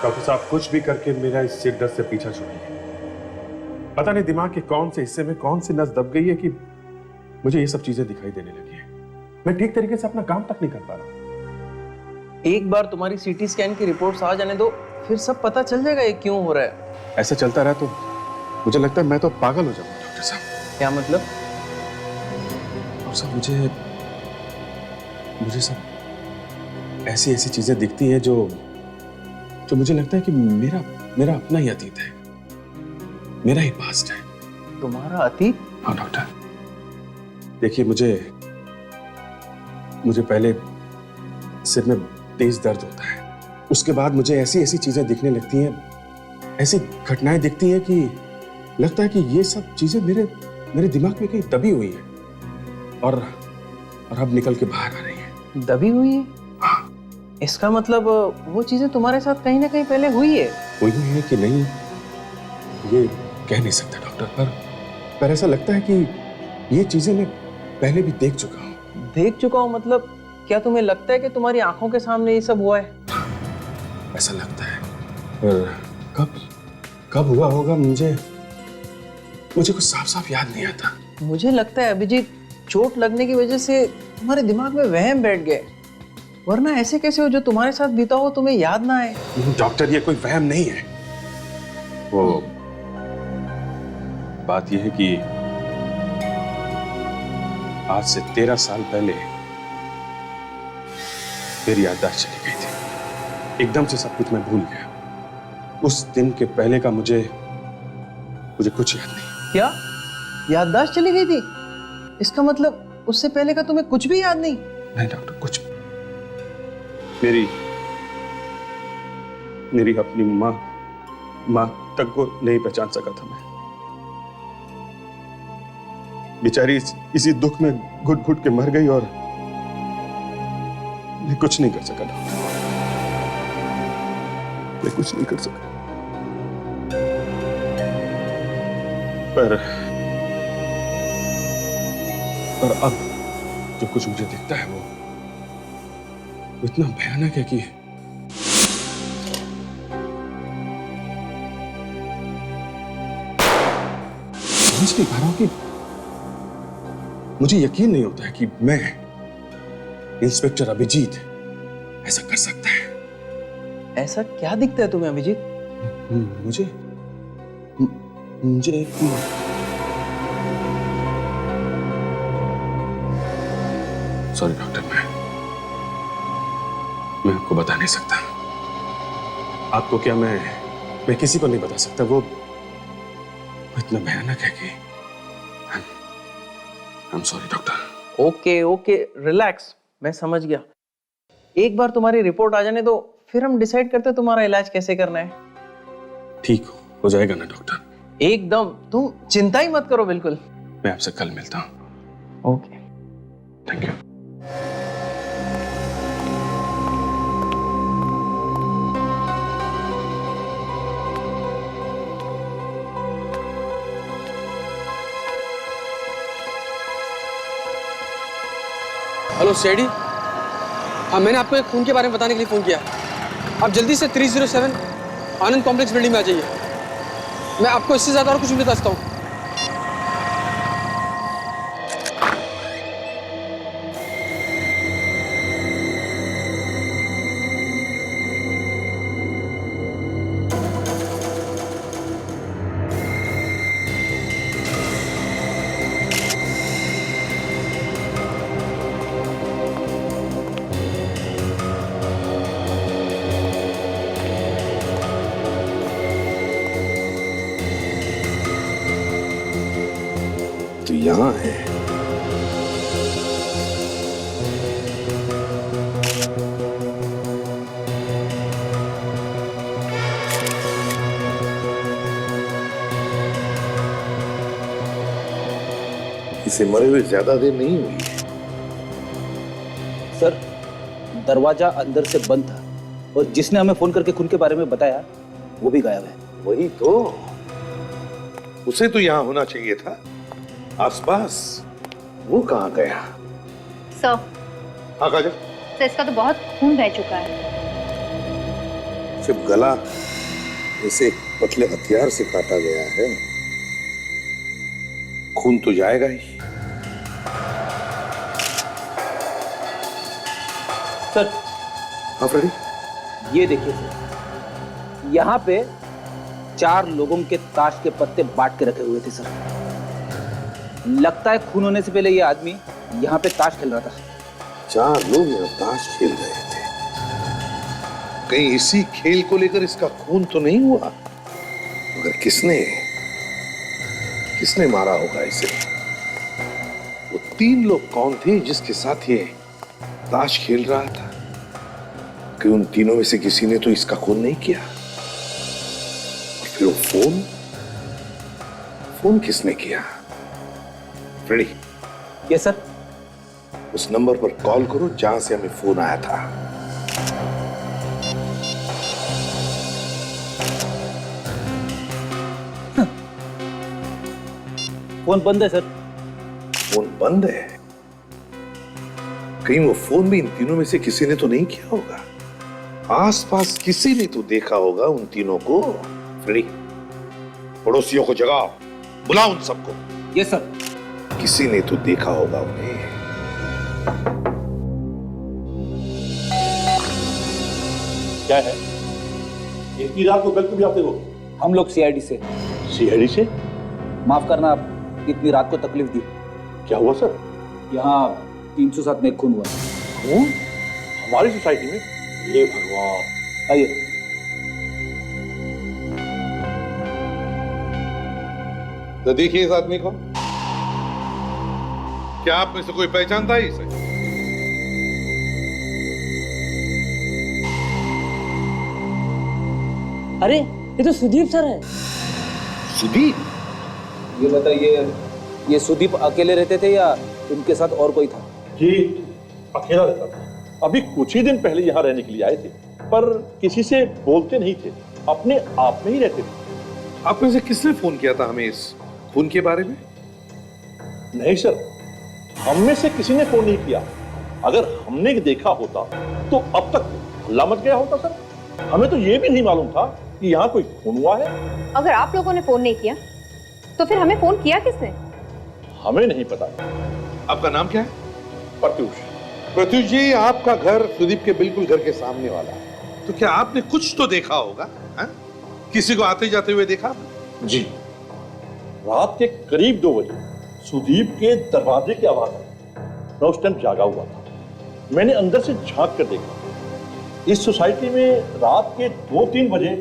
Doctor साहब कुछ भी करके मेरा इस सिर दर्द से पीछा छुड़ाइए। पता नहीं दिमाग के कौन से हिस्से में कौन सी नस दब गई है कि मुझे ये सब चीजें दिखाई देने लगी है। मैं ठीक तरीके से अपना काम तक नहीं कर पा रहा। एक बार तुम्हारी सीटी स्कैन की रिपोर्ट्स आ जाने दो, फिर सब पता चल जाएगा ये क्यों हो रहा है। ऐसा चलता रहा तो मुझे लगता है मैं तो पागल हो जाऊंगा डॉक्टर साहब। क्या मतलब? और सब मुझे सब ऐसी ऐसी चीजें दिखती हैं जो मुझे लगता है कि मेरा अपना ही अतीत है, मेरा ही पास्ट है। तुम्हारा अतीत? हाँ डॉक्टर, देखिए मुझे पहले सिर में तेज दर्द होता है, उसके बाद मुझे ऐसी ऐसी चीजें दिखने लगती हैं, ऐसी घटनाएं दिखती हैं कि लगता है कि ये सब चीजें मेरे दिमाग में कहीं दबी हुई है और अब निकल के बाहर आ रही है। दबी हुई है? हाँ। इसका मतलब वो चीजें तुम्हारे साथ कहीं ना कहीं पहले हुई है। हुई है कि नहीं ये कह नहीं सकता डॉक्टर, पर ऐसा लगता है कि ये चीजें मैं पहले भी देख चुका हूँ। देख चुका हूँ मतलब क्या तुम्हें लगता है कि तुम्हारी आंखों के सामने ये सब हुआ है? ऐसा लगता है, पर कब हुआ होगा मुझे कुछ साफ साफ याद नहीं आता। मुझे लगता है अभिजीत, चोट लगने की वजह से तुम्हारे दिमाग में वहम बैठ गए, वरना ऐसे कैसे हो जो तुम्हारे साथ बीता हो तुम्हें याद ना आए। डॉक्टर ये कोई वहम नहीं है, वो बात यह है कि आज से 13 साल पहले मेरी याददाश्त चली गई थी, एकदम से सब कुछ मैं भूल गया। उस दिन के पहले का मुझे कुछ याद नहीं। क्या याददाश्त चली गई थी? इसका मतलब उससे पहले का तुम्हें कुछ भी याद नहीं? नहीं डॉक्टर, कुछ मेरी अपनी माँ तक को नहीं पहचान सका था मैं। बेचारी इसी दुख में घुट घुट के मर गई और मैं कुछ नहीं कर सका डॉक्टर, मैं कुछ नहीं कर सका। पर अब जो कुछ मुझे दिखता है वो इतना भयानक है कि समझ नहीं पा रहा हूं कि मुझे यकीन नहीं होता है कि मैं इंस्पेक्टर अभिजीत ऐसा कर सकता है। ऐसा क्या दिखता है तुम्हें अभिजीत? मुझे सॉरी डॉक्टर, मैं आपको बता नहीं सकता। आपको क्या, मैं किसी को नहीं बता सकता। वो इतना भयानक है कि I'm sorry doctor. Okay relax, मैं समझ गया। एक बार तुम्हारी रिपोर्ट आ जाने दो, फिर हम डिसाइड करते हैं तुम्हारा इलाज कैसे करना है। ठीक हो जाएगा ना डॉक्टर? एकदम, तुम चिंता ही मत करो। बिल्कुल। मैं आपसे कल मिलता हूँ। Okay, thank you. हेलो सेडी, हाँ मैंने आपको एक खून के बारे में बताने के लिए फ़ोन किया। आप जल्दी से 307 आनंद कॉम्प्लेक्स बिल्डिंग में आ जाइए। मैं आपको इससे ज़्यादा और कुछ नहीं बता सकता हूँ। तो यहाँ है। इसे मरे हुए ज्यादा देर नहीं हुई है। सर, दरवाजा अंदर से बंद था और जिसने हमें फोन करके खून के बारे में बताया वो भी गायब है। वही तो, उसे तो यहाँ होना चाहिए था आसपास। वो कहाँ गया? सर, हाँ काजल। सर इसका तो बहुत खून बह चुका है। जब गला जैसे एक पतले हथियार से काटा गया है, खून तो जाएगा ही। सर हाँ फ्रेडी, ये देखिए सर, यहाँ पे 4 लोगों के ताश के पत्ते बांट के रखे हुए थे सर। लगता है खून होने से पहले ये आदमी यहाँ पे ताश खेल रहा था। 4 लोग यहाँ ताश खेल रहे थे। कहीं इसी खेल को लेकर इसका खून तो नहीं हुआ? मगर किसने मारा होगा इसे? वो 3 लोग कौन थे जिसके साथ ये ताश खेल रहा था? कि उन तीनों में से किसी ने तो इसका खून नहीं किया। और फिर वो फोन किसने किया? Freddy, yes sir. उस नंबर पर कॉल करो जहां से हमें फोन आया था। फोन बंद है सर। फोन बंद है? कहीं वो फोन भी इन तीनों में से किसी ने तो नहीं किया होगा? आसपास किसी ने तो देखा होगा उन तीनों को। फ्रेडी, पड़ोसियों को जगाओ, बुलाओ उन सबको। Yes sir. किसी ने तो देखा होगा उन्हें। क्या है? इतनी रात को कल क्यों जाते हो? हम लोग सीआईडी से। सीआईडी से? माफ करना, आप इतनी रात को तकलीफ दी। क्या हुआ सर? यहाँ 307 में खून हुआ। खून? हमारी सोसाइटी में? ये भगवान। आइए। तो देखिए इस आदमी को। क्या आप में से कोई पहचानता है इसे? अरे ये तो सुदीप सर है। सुदीप? ये बताइए, ये सुदीप अकेले रहते थे या उनके साथ और कोई था? जी, अकेला रहता था। अभी कुछ ही दिन पहले यहाँ रहने के लिए आए थे, पर किसी से बोलते नहीं थे, अपने आप में ही रहते थे। आप में से किसने फोन किया था हमें इस खून के बारे में? नहीं सर, हम में से किसी ने फोन नहीं किया। अगर हमने देखा होता तो अब तक हल्ला मच गया होता सर। हमें तो ये भी नहीं मालूम था कि यहाँ कोई खून हुआ है। अगर आप लोगों ने फोन नहीं किया तो फिर हमें फोन किया किसने? हमें नहीं पता। आपका नाम क्या है? प्रत्युष। प्रत्युष जी, आपका घर सुदीप के बिल्कुल घर के सामने वाला है, तो क्या आपने कुछ तो देखा होगा? है? किसी को आते जाते हुए देखा? जी, रात के करीब 2 बजे सुदीप के दरवाजे की आवाज आई। मैं उस टाइम जागा हुआ था। मैंने अंदर से झांक कर देखा। इस सोसाइटी में रात के 2-3 बजे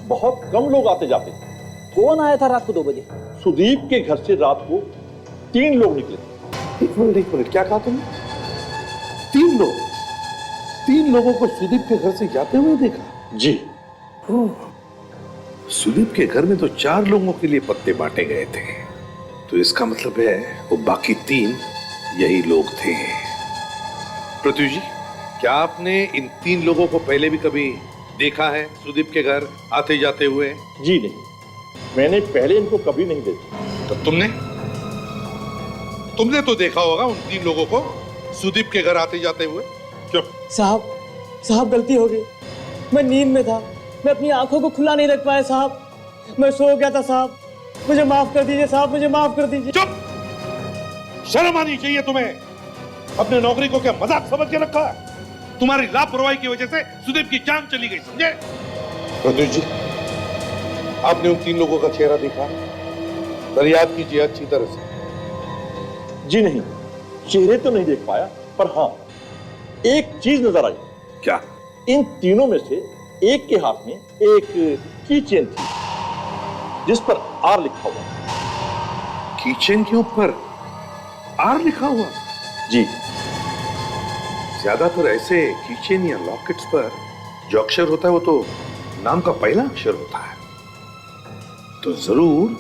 बहुत कम लोग आते जाते थे। कौन आया था रात को 2 बजे? सुदीप के घर से रात को 3 लोग निकले। एक मिनट, क्या कहा तुमने? 3 लोग? 3 लोगों को सुदीप के घर से जाते हुए देखा? जी। सुदीप के घर में तो 4 लोगों के लिए पत्ते बांटे गए थे, तो इसका मतलब है वो बाकी 3 यही लोग थे। प्रत्युष जी, क्या आपने इन 3 लोगों को पहले भी कभी देखा है सुदीप के घर आते जाते हुए? जी नहीं, मैंने पहले इनको कभी नहीं देखा। तो तुमने तो देखा होगा उन 3 लोगों को सुदीप के घर आते जाते हुए। क्यों? साहब गलती हो गई। मैं नींद में था, मैं अपनी आंखों को खुला नहीं रख पाया साहब। मैं सो गया था साहब, मुझे माफ कर दीजिए साहब, मुझे माफ कर दीजिए। चुप! शर्म आनी चाहिए तुम्हें। अपने नौकरी को क्या मजाक समझ के रखा है? तुम्हारी लापरवाही की वजह से सुदीप की जान चली गई, समझे? प्रत्युष जी, आपने उन 3 लोगों का चेहरा देखा? याद कीजिए अच्छी तरह से। जी नहीं, चेहरे तो नहीं देख पाया, पर हाँ, एक चीज नजर आई। क्या? इन तीनों में से एक के हाथ में एक की चेन थी जिस पर आर लिखा हुआ। कीचेन के ऊपर आर लिखा हुआ? जी। ज्यादातर ऐसे कीचेन या लॉकेट्स पर जो अक्षर होता है वो तो नाम का पहला अक्षर होता है। तो जरूर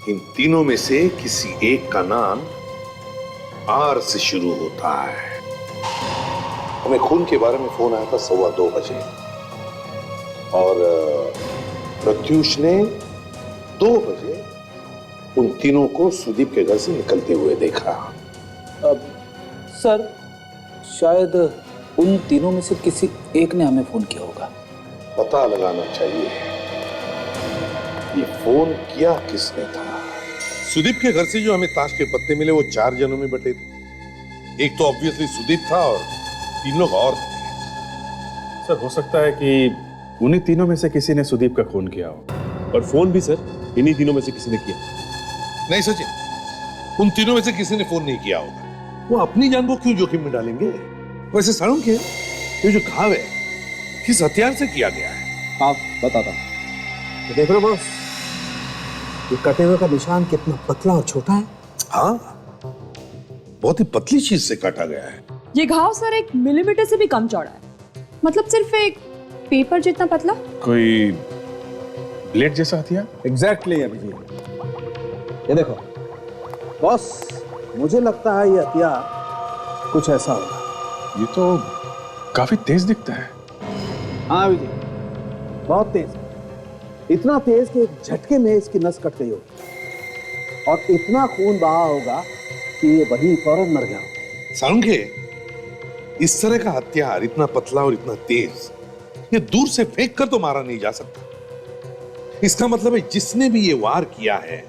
इन तीनों में से किसी एक का नाम आर से शुरू होता है। हमें खून के बारे में फोन आया था 2:15 बजे और प्रत्युष ने 2 बजे उन तीनों को सुदीप के घर से निकलते हुए देखा। सर, शायद उन तीनों में से किसी एक ने हमें फोन किया होगा। पता लगाना चाहिए ये फोन किया किसने था। सुदीप के घर से जो हमें ताश के पत्ते मिले वो 4 जनों में बटे थे। एक तो ऑब्वियसली सुदीप था और 3 लोग और थे। सर हो सकता है कि उन्हीं तीनों में से किसी ने सुदीप का खून किया हो। और फोन भी सर इन्हीं तीनों में से किसी ने किया। नहीं सचिन, उन तीनों में से किसी ने फोन नहीं किया होगा। वो अपनी जान को क्यों जोखिम में डालेंगे। वैसे सारुण के ये जो घाव है किस हथियार से किया गया है? आप बताता हूँ। देख रहे हो बॉस, ये कटे हुए का निशान कितना पतला और छोटा है। हाँ, बहुत ही पतली चीज से काटा गया है। ये घाव सर 1 मिलीमीटर से भी कम चौड़ा है, मतलब सिर्फ एक पेपर जितना पतला। कोई ब्लेड जैसा हथियार? एग्जैक्टली अभिजीत, ये देखो बॉस, मुझे लगता है ये हथियार कुछ ऐसा होगा। ये तो काफी तेज दिखता है। हाँ अभिजीत, बहुत तेज, इतना तेज कि एक झटके में इसकी नस कट गई होगी और इतना खून बहा होगा कि ये वहीं फौरन मर गया होगा। सारुण के इस तरह का हथियार इतना पतला और इतना तेज ये दूर से फेंक कर तो मारा नहीं जा सकता। इसका मतलब है जिसने भी ये वार किया है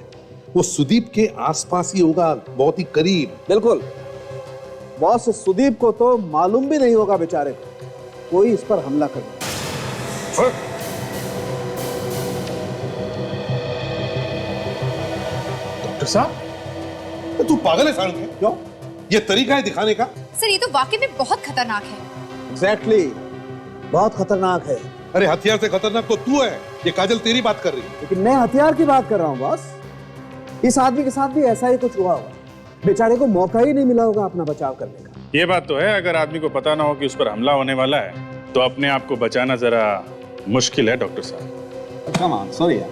वो सुदीप के आसपास ही होगा, बहुत ही करीब। बिल्कुल बॉस, सुदीप को तो मालूम भी नहीं होगा बेचारे को कोई इस पर हमला कर दिया। डॉक्टर साहब, तू पागल है सारुण के? क्यों? ये तरीका है दिखाने का? सर ये तो वाकई में बहुत खतरनाक है। एग्जैक्टली, बहुत खतरनाक है। अरे हथियार से खतरनाक तो तू है। ये काजल तेरी बात कर रही है। लेकिन मैं हथियार की बात कर रहा हूँ बॉस। इस आदमी के साथ भी ऐसा ही कुछ हुआ होगा, बेचारे को मौका ही नहीं मिला होगा अपना बचाव करने का। ये बात तो है, अगर आदमी को पता ना हो कि उस पर हमला होने वाला है तो अपने आप को बचाना जरा मुश्किल है डॉक्टर साहब। कम ऑन, सॉरी यार।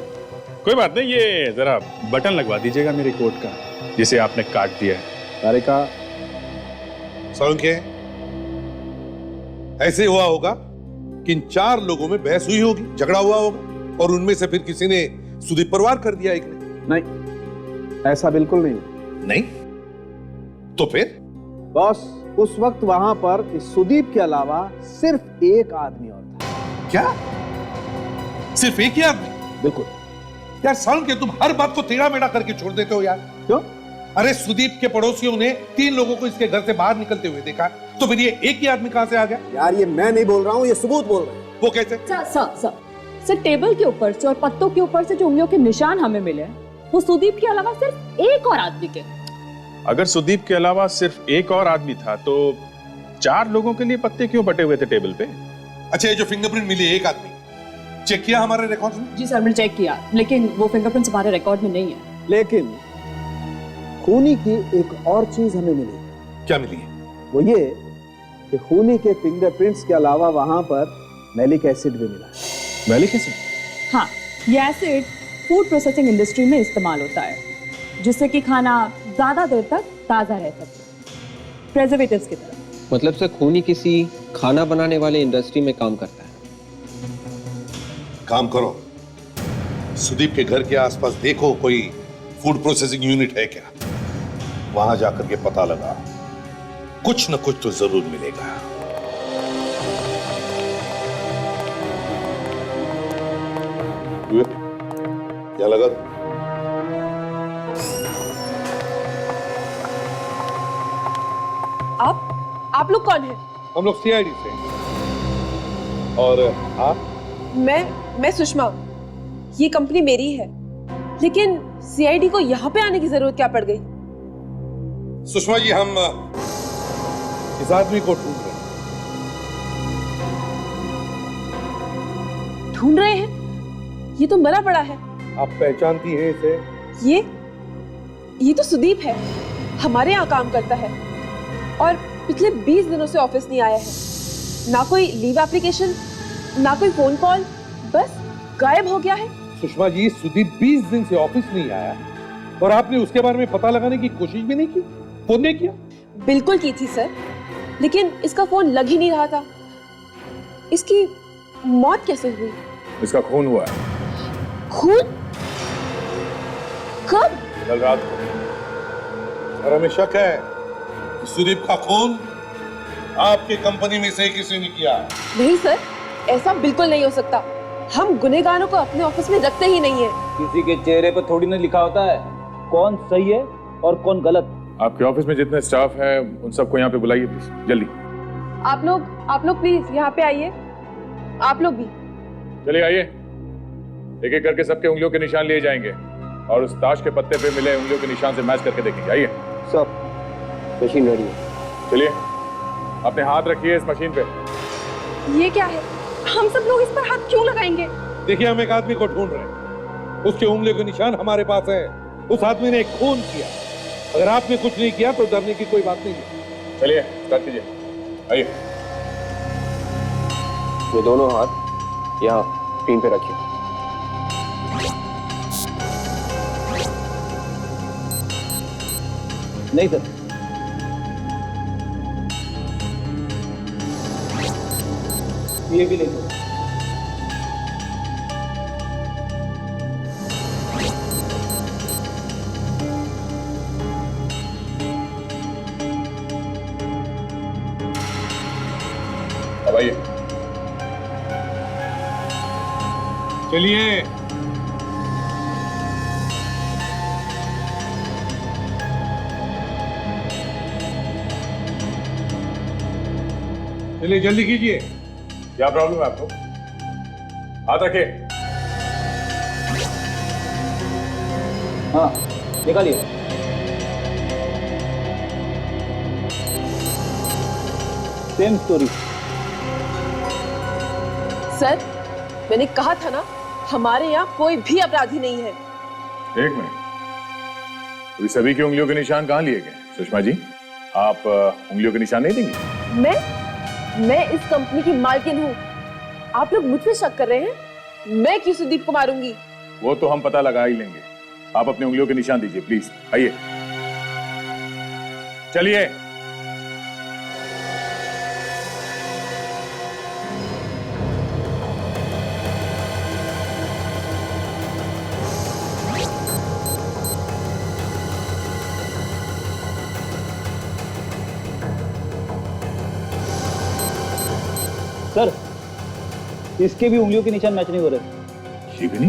कोई बात नहीं, ये जरा बटन लगवा दीजिएगा मेरे कोट का जिसे आपने काट दिया है। अरे का सारुण के ऐसे हुआ होगा कि इन 4 लोगों में बहस हुई होगी, झगड़ा हुआ होगा और उनमें से फिर किसी ने सुदीप पर वार कर दिया एक ने। नहीं, ऐसा बिल्कुल नहीं। नहीं तो फिर? बॉस, उस वक्त वहां पर इस सुदीप के अलावा सिर्फ एक आदमी और था। क्या? सिर्फ एक ही आदमी? बिल्कुल। यार सारुण के तुम हर बात को टेढ़ा मेढ़ा करके छोड़ देते हो यार। क्यों? अरे सुदीप के पड़ोसियों ने 3 लोगों को इसके घर से बाहर निकलते हुए देखा, तो फिर ये एक ही आदमी कहां से आ गया? यार ये मैं नहीं बोल रहा हूँ, ये सबूत बोल रहे हैं। वो कैसे? सर टेबल के ऊपर से और पत्तों के ऊपर से जो उंगलियों के निशान हमें मिले वो सुदीप के अलावा सिर्फ एक और आदमी के। अगर सुदीप के अलावा सिर्फ एक और आदमी था तो 4 लोगों के लिए पत्ते क्यों बटे हुए थे टेबल पे? अच्छा, ये जो फिंगरप्रिंट मिली है एक आदमी, चेक किया हमारे रिकॉर्ड में? जी सर, मैंने चेक किया, लेकिन वो फिंगरप्रिंट्स हमारे रिकॉर्ड में नहीं है। लेकिन खूनी की एक और चीज हमें मिली। क्या मिली है? वो ये कि खूनी के फिंगरप्रिंट्स के अलावा वहां पर मैलिक एसिड भी मिला है। Malic acid? हाँ, ये एसिड फूड प्रोसेसिंग इंडस्ट्री में इस्तेमाल होता है, जिससे कि खाना ज्यादा देर तक ताजा रह सके, प्रिजर्वेटिव्स की तरह। मतलब सर खूनी किसी खाना बनाने वाले इंडस्ट्री में काम करता है। काम करो, सुदीप के घर के आसपास देखो कोई फूड प्रोसेसिंग यूनिट है क्या, वहां जाकर के पता लगा, कुछ न कुछ तो जरूर मिलेगा। क्या लगा? आप लोग कौन हैं? हम लोग सीआईडी से। और आप? मैं सुषमा। ये कंपनी मेरी है, लेकिन सीआईडी को यहाँ पे आने की जरूरत क्या पड़ गई? सुषमा जी, हम इस आदमी को ढूंढ रहे हैं। ढूंढ रहे हैं? ये तो मरा पड़ा है। आप पहचानती हैं इसे? ये तो सुदीप है, हमारे यहाँ काम करता है और पिछले 20 दिनों से ऑफिस नहीं आया है। ना कोई लीव एप्लीकेशन, ना कोई फोन कॉल, बस गायब हो गया है। सुषमा जी, सुदीप 20 दिन से ऑफिस नहीं आया और आपने उसके बारे में पता लगाने की कोशिश भी नहीं की? फोन नहीं किया? बिल्कुल की थी सर, लेकिन इसका फोन लग ही नहीं रहा था। इसकी मौत कैसे हुई? इसका खून हुआ है। खून? कब? कल रात को। और हमें शक है कि सुदीप का खून आपके कंपनी में से किसी ने किया। नहीं सर, ऐसा बिल्कुल नहीं हो सकता। हम गुनहगारों को अपने ऑफिस में रखते ही नहीं है। किसी के चेहरे पर थोड़ी ना लिखा होता है कौन सही है और कौन गलत। आपके ऑफिस में जितने स्टाफ है उन सबको यहाँ पे बुलाइए प्लीज, जल्दी। आप लोग प्लीज यहाँ पे आइए। आप लोग भी चलिए आइए, एक एक करके सबके उंगलियों के निशान लिए जाएंगे और उस ताश के पत्ते पे मिले उंगलियों के निशान से मैच करके देखेंगे। आइए सब मशीन रेडी है। चलिए, अपने हाथ रखिए इस मशीन पे। ये क्या है? हम सब लोग इस पर हाथ क्यों लगाएंगे? देखिए, हम एक आदमी को ढूंढ रहे हैं, उसके उंगलियों के निशान हमारे पास है। उस आदमी ने एक खून किया। अगर आपने कुछ नहीं किया तो डरने की कोई बात नहीं है। चलिए स्टार्ट कीजिए, आइए। ये दोनों हाथ यहाँ स्क्रीन पे रखिए। नहीं सर, ये भी ले लो। अब आइए। चलिए, चलिए जल्दी कीजिए। क्या प्रॉब्लम है आपको? हाथ रखिए। हाँ निकालिए। Same story. सर, मैंने कहा था ना, हमारे यहाँ कोई भी अपराधी नहीं है। एक मिनट, अभी सभी की उंगलियों के निशान कहाँ लिए गए? सुषमा जी, आप उंगलियों के निशान नहीं देंगी? मैं इस कंपनी की मालकिन हूँ। आप लोग मुझ पे शक कर रहे हैं? मैं क्यों सुदीप को मारूंगी? वो तो हम पता लगा ही लेंगे। आप अपने उंगलियों के निशान दीजिए प्लीज। आइए, चलिए। सर, इसके भी उंगलियों के निशान मैच नहीं हो रहे। शिवनी,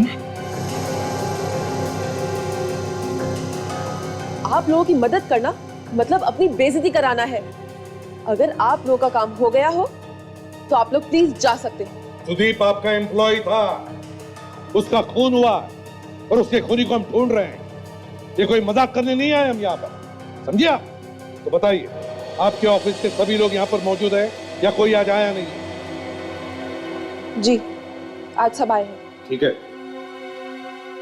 आप लोगों की मदद करना मतलब अपनी बेइज्जती कराना है। अगर आप लोगों का काम हो गया हो तो आप लोग प्लीज जा सकते हैं। सुदीप आपका एम्प्लॉय था, उसका खून हुआ और उसके खूनी को हम ढूंढ रहे हैं। ये कोई मजाक करने नहीं आए हम यहाँ पर, समझे आप? तो बताइए, आपके ऑफिस के सभी लोग यहाँ पर मौजूद है या कोई आज आया नहीं? जी, आज सब आए हैं। ठीक है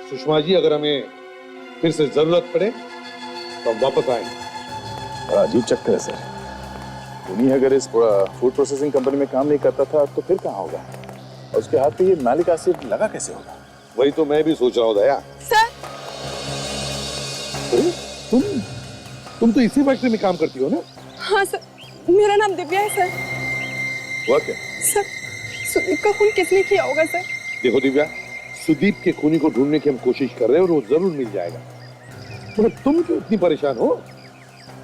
सुषमा जी, अगर हमें फिर से जरूरत पड़े तो हम वापस आएंगे। बड़ा अजीब चक्कर है सर। उन्हीं अगर इस फूड प्रोसेसिंग कंपनी में काम नहीं करता था तो फिर कहाँ होगा? और उसके हाथ पे ये मैलिक एसिड लगा कैसे होगा? वही तो मैं भी सोच रहा हूँ दया। सर, तुम तो इसी फैक्ट्री में काम करती हो ना? हाँ सर, मेरा नाम दिव्या है सर। हुआ क्या? सर, सुदीप का खून किसने किया होगा सर? देखो दिव्या, सुदीप के खूनी को ढूंढने की हम कोशिश कर रहे हैं और वो जरूर मिल जाएगा। तो तुम क्यों इतनी परेशान हो?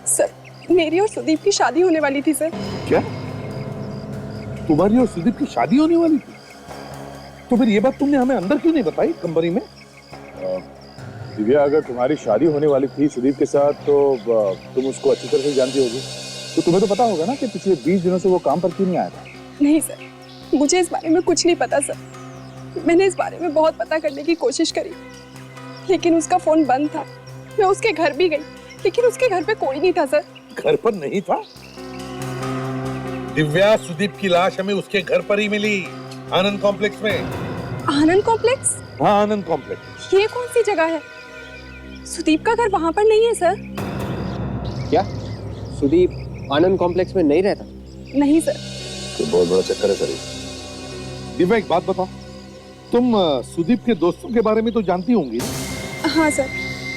सर, मेरी और सुदीप की शादी होने वाली थी सर। क्या? तुम्हारी और सुदीप की शादी होने वाली थी? तो फिर ये बात तुमने हमें अंदर क्यों नहीं बताई कंपनी में? दिव्या, अगर तुम्हारी शादी होने वाली थी सुदीप के साथ तो तुम उसको अच्छी तरह से जानती होगी, तो तुम्हें तो पता होगा ना कि पिछले 20 दिनों से वो काम पर क्यों नहीं आया था। नहीं सर, मुझे इस बारे में कुछ नहीं पता सर। मैंने इस बारे में बहुत पता करने की कोशिश करी, लेकिन उसका फोन बंद था। मैं उसके घर भी गई, लेकिन उसके घर पे कोई नहीं था सर। घर पर नहीं था? दिव्या, सुदीप की लाश हमें उसके घर पर ही मिली, आनंद कॉम्प्लेक्स में। आनंद कॉम्प्लेक्स? हाँ, आनंद कॉम्प्लेक्स। ये कौन सी जगह है? सुदीप का घर वहां पर नहीं है सर। क्या सुदीप आनंद कॉम्प्लेक्स में नहीं रहता? नहीं सर। तो बहुत बड़ा चक्कर है सर। दिव्या, एक बात बताओ, तुम सुदीप के दोस्तों के बारे में तो जानती होंगी? हाँ सर,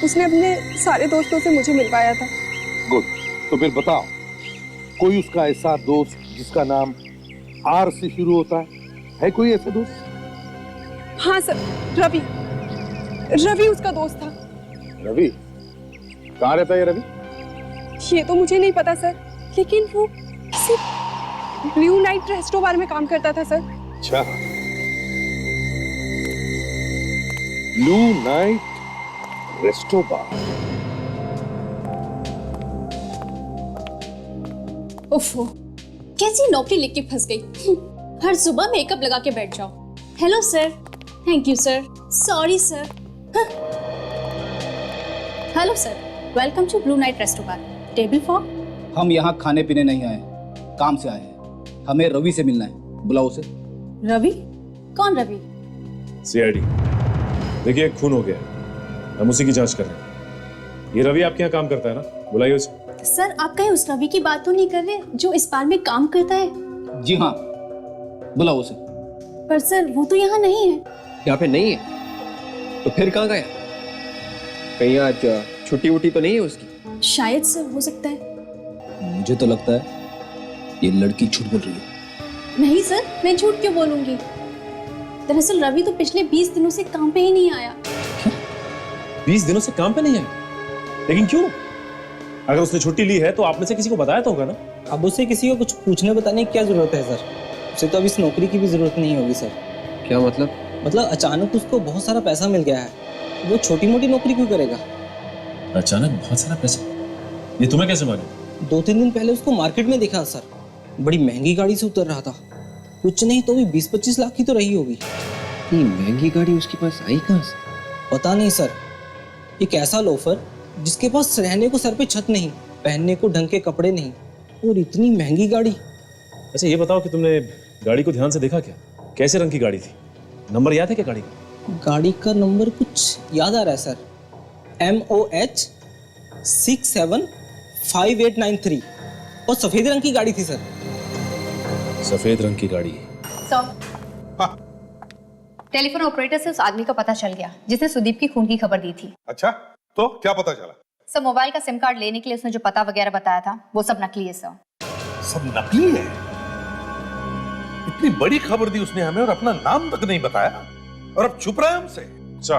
उसने अपने सारे दोस्तों से मुझे मिलवाया था। गुड, तो फिर बताओ, कोई उसका ऐसा दोस्त जिसका नाम आर से शुरू होता है कोई ऐसा दोस्त? हाँ सर, रवि उसका दोस्त था। रवि? कहाँ रहता है रवि? ये तो मुझे नहीं पता सर, लेकिन वो किसी ब्लू नाइट रेस्टो बार में काम करता था सर। अच्छा, ब्लू नाइट रेस्टो बार। उफ़ो, कैसी नौकरी लेके फंस गई। हर सुबह मेकअप लगा के बैठ जाओ। Hello sir, thank you sir, sorry sir. Hello sir, welcome to Blue Night Resto Bar. Table for? हम यहाँ खाने पीने नहीं आए, काम से आए हैं। हमें रवि से मिलना है, बुलाओ उसे। रवि? कौन रवि? सीआईडी। देखिए, एक खून हो गया, हम उसी की जांच कर रहे हैं। ये रवि आपके यहाँ काम करता है ना, बुलाइए उसे। सर, आप कहीं उस रवि की बात तो नहीं कर रहे जो इस बार में काम करता है? जी हाँ, बुलाओ उसे। पर सर, वो तो यहाँ नहीं है। यहाँ पे नहीं है? तो फिर कहाँ गया? कहीं आज छुट्टी वुट्टी तो नहीं है उसकी? शायद सर, हो सकता है। मुझे तो लगता है ये लड़की झूठ बोल रही है। नहीं सर, मैं झूठ क्यों बोलूंगी? दरअसल रवि तो पिछले 20 दिनों से काम पे ही नहीं आया। 20 दिनों से काम पे नहीं आया? लेकिन क्यों? अगर उसने छुट्टी ली है तो आपने से किसी को बताया तो होगा ना? अब उसे किसी को कुछ पूछने बताने की क्या जरूरत है सर? उसे तो अब इस नौकरी की भी जरूरत नहीं होगी सर। क्या मतलब? मतलब अचानक उसको बहुत सारा पैसा मिल गया है, वो छोटी मोटी नौकरी क्यों करेगा? अचानक बहुत सारा पैसा? ये तुम्हें कैसे मालूम? 2-3 दिन पहले उसको मार्केट में देखा सर, बड़ी महंगी गाड़ी से उतर रहा था। कुछ नहीं तो भी 20-25 लाख की तो रही होगी। इतनी महंगी गाड़ी उसके पास आई कहाँ से? पता नहीं सर, एक ऐसा लोफर जिसके पास रहने को सर पे छत नहीं, पहनने को ढंग के कपड़े नहीं, और इतनी महंगी गाड़ी। अच्छा ये बताओ कि तुमने गाड़ी को ध्यान से देखा क्या? कैसे रंग की गाड़ी थी? नंबर याद है क्या गाड़ी का? गाड़ी का नंबर कुछ याद आ रहा है सर, MOH 675893, और सफेद रंग की गाड़ी थी सर। सफेद रंग की गाड़ी। टेलीफोन ऑपरेटर से उस आदमी का पता चल गया जिसने सुदीप की खून की खबर दी थी। अच्छा, तो क्या पता चला? सर, मोबाइल का सिम कार्ड लेने के लिए उसने जो पता वगैरह बताया था वो सब नकली है सर। सब नकली है? इतनी बड़ी खबर दी उसने हमें और अपना नाम तक नहीं बताया, और अब छुप रहा है हमसे। अच्छा,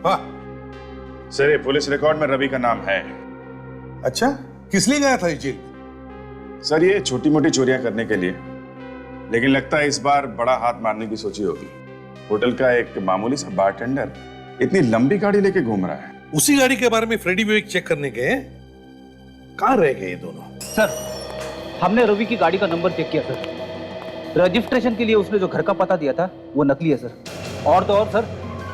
हाँ सर ये पुलिस रिकॉर्ड में रवि का नाम है। अच्छा, किस लिए गया था ये जेल? सर, ये छोटी मोटी चोरियां करने के लिए, लेकिन लगता है इस बार बड़ा हाथ मारने की सोची होगी। होटल का एक मामूली सा बारटेंडर इतनी लंबी गाड़ी लेके घूम रहा है। उसी गाड़ी के बारे में फ्रेडी विवेक चेक करने गए, कहाँ रह गए ये दोनों? सर, हमने रवि की गाड़ी का नंबर चेक किया सर। रजिस्ट्रेशन के लिए उसने जो घर का पता दिया था वो नकली है सर। और तो और सर,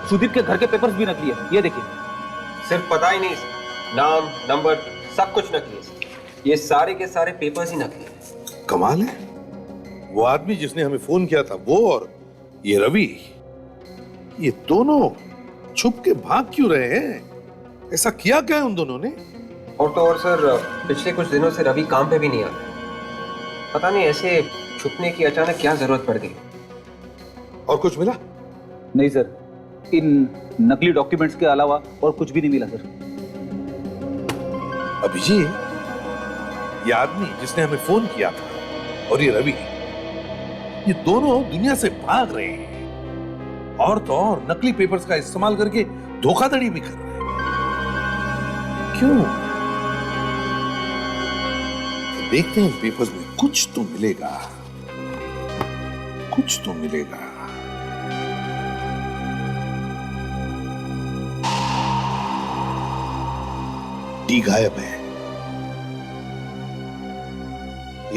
सुदीप के घर के पेपर्स भी नकली है, ये देखिए। सिर्फ पता ही नहीं, नाम नंबर सब कुछ नकली है। ये सारे के सारे पेपर्स ही नकली है। कमाल है, वो आदमी जिसने हमें फोन किया था वो और ये रवि, ये दोनों छुप के भाग क्यों रहे हैं? ऐसा किया क्या है उन दोनों ने? और तो और सर, पिछले कुछ दिनों से रवि काम पे भी नहीं आता। पता नहीं ऐसे छुपने की अचानक क्या जरूरत पड़ गई। और कुछ मिला? नहीं सर, इन नकली डॉक्यूमेंट्स के अलावा और कुछ भी नहीं मिला सर। अभिजीत, ये आदमी जिसने हमें फोन किया था और ये रवि, ये दोनों दुनिया से भाग रहे हैं, और तो और नकली पेपर्स का इस्तेमाल करके धोखाधड़ी भी कर रहे हैं। क्यों? तो देखते हैं पेपर्स में कुछ तो मिलेगा, कुछ तो मिलेगा। डी गायब है।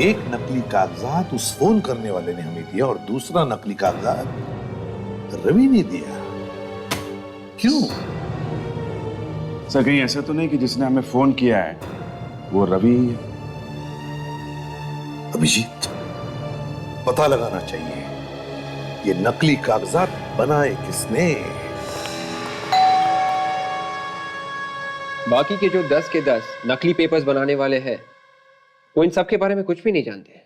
एक नकली कागजात उस फोन करने वाले ने हमें दिया और दूसरा नकली कागजात रवि ने दिया। क्यों? सर, कहीं ऐसा तो नहीं कि जिसने हमें फोन किया है वो रवि? अभिजीत, पता लगाना चाहिए ये नकली कागजात बनाए किसने। बाकी के जो 10 के 10 नकली पेपर्स बनाने वाले हैं वो इन सब के बारे में कुछ भी नहीं जानते।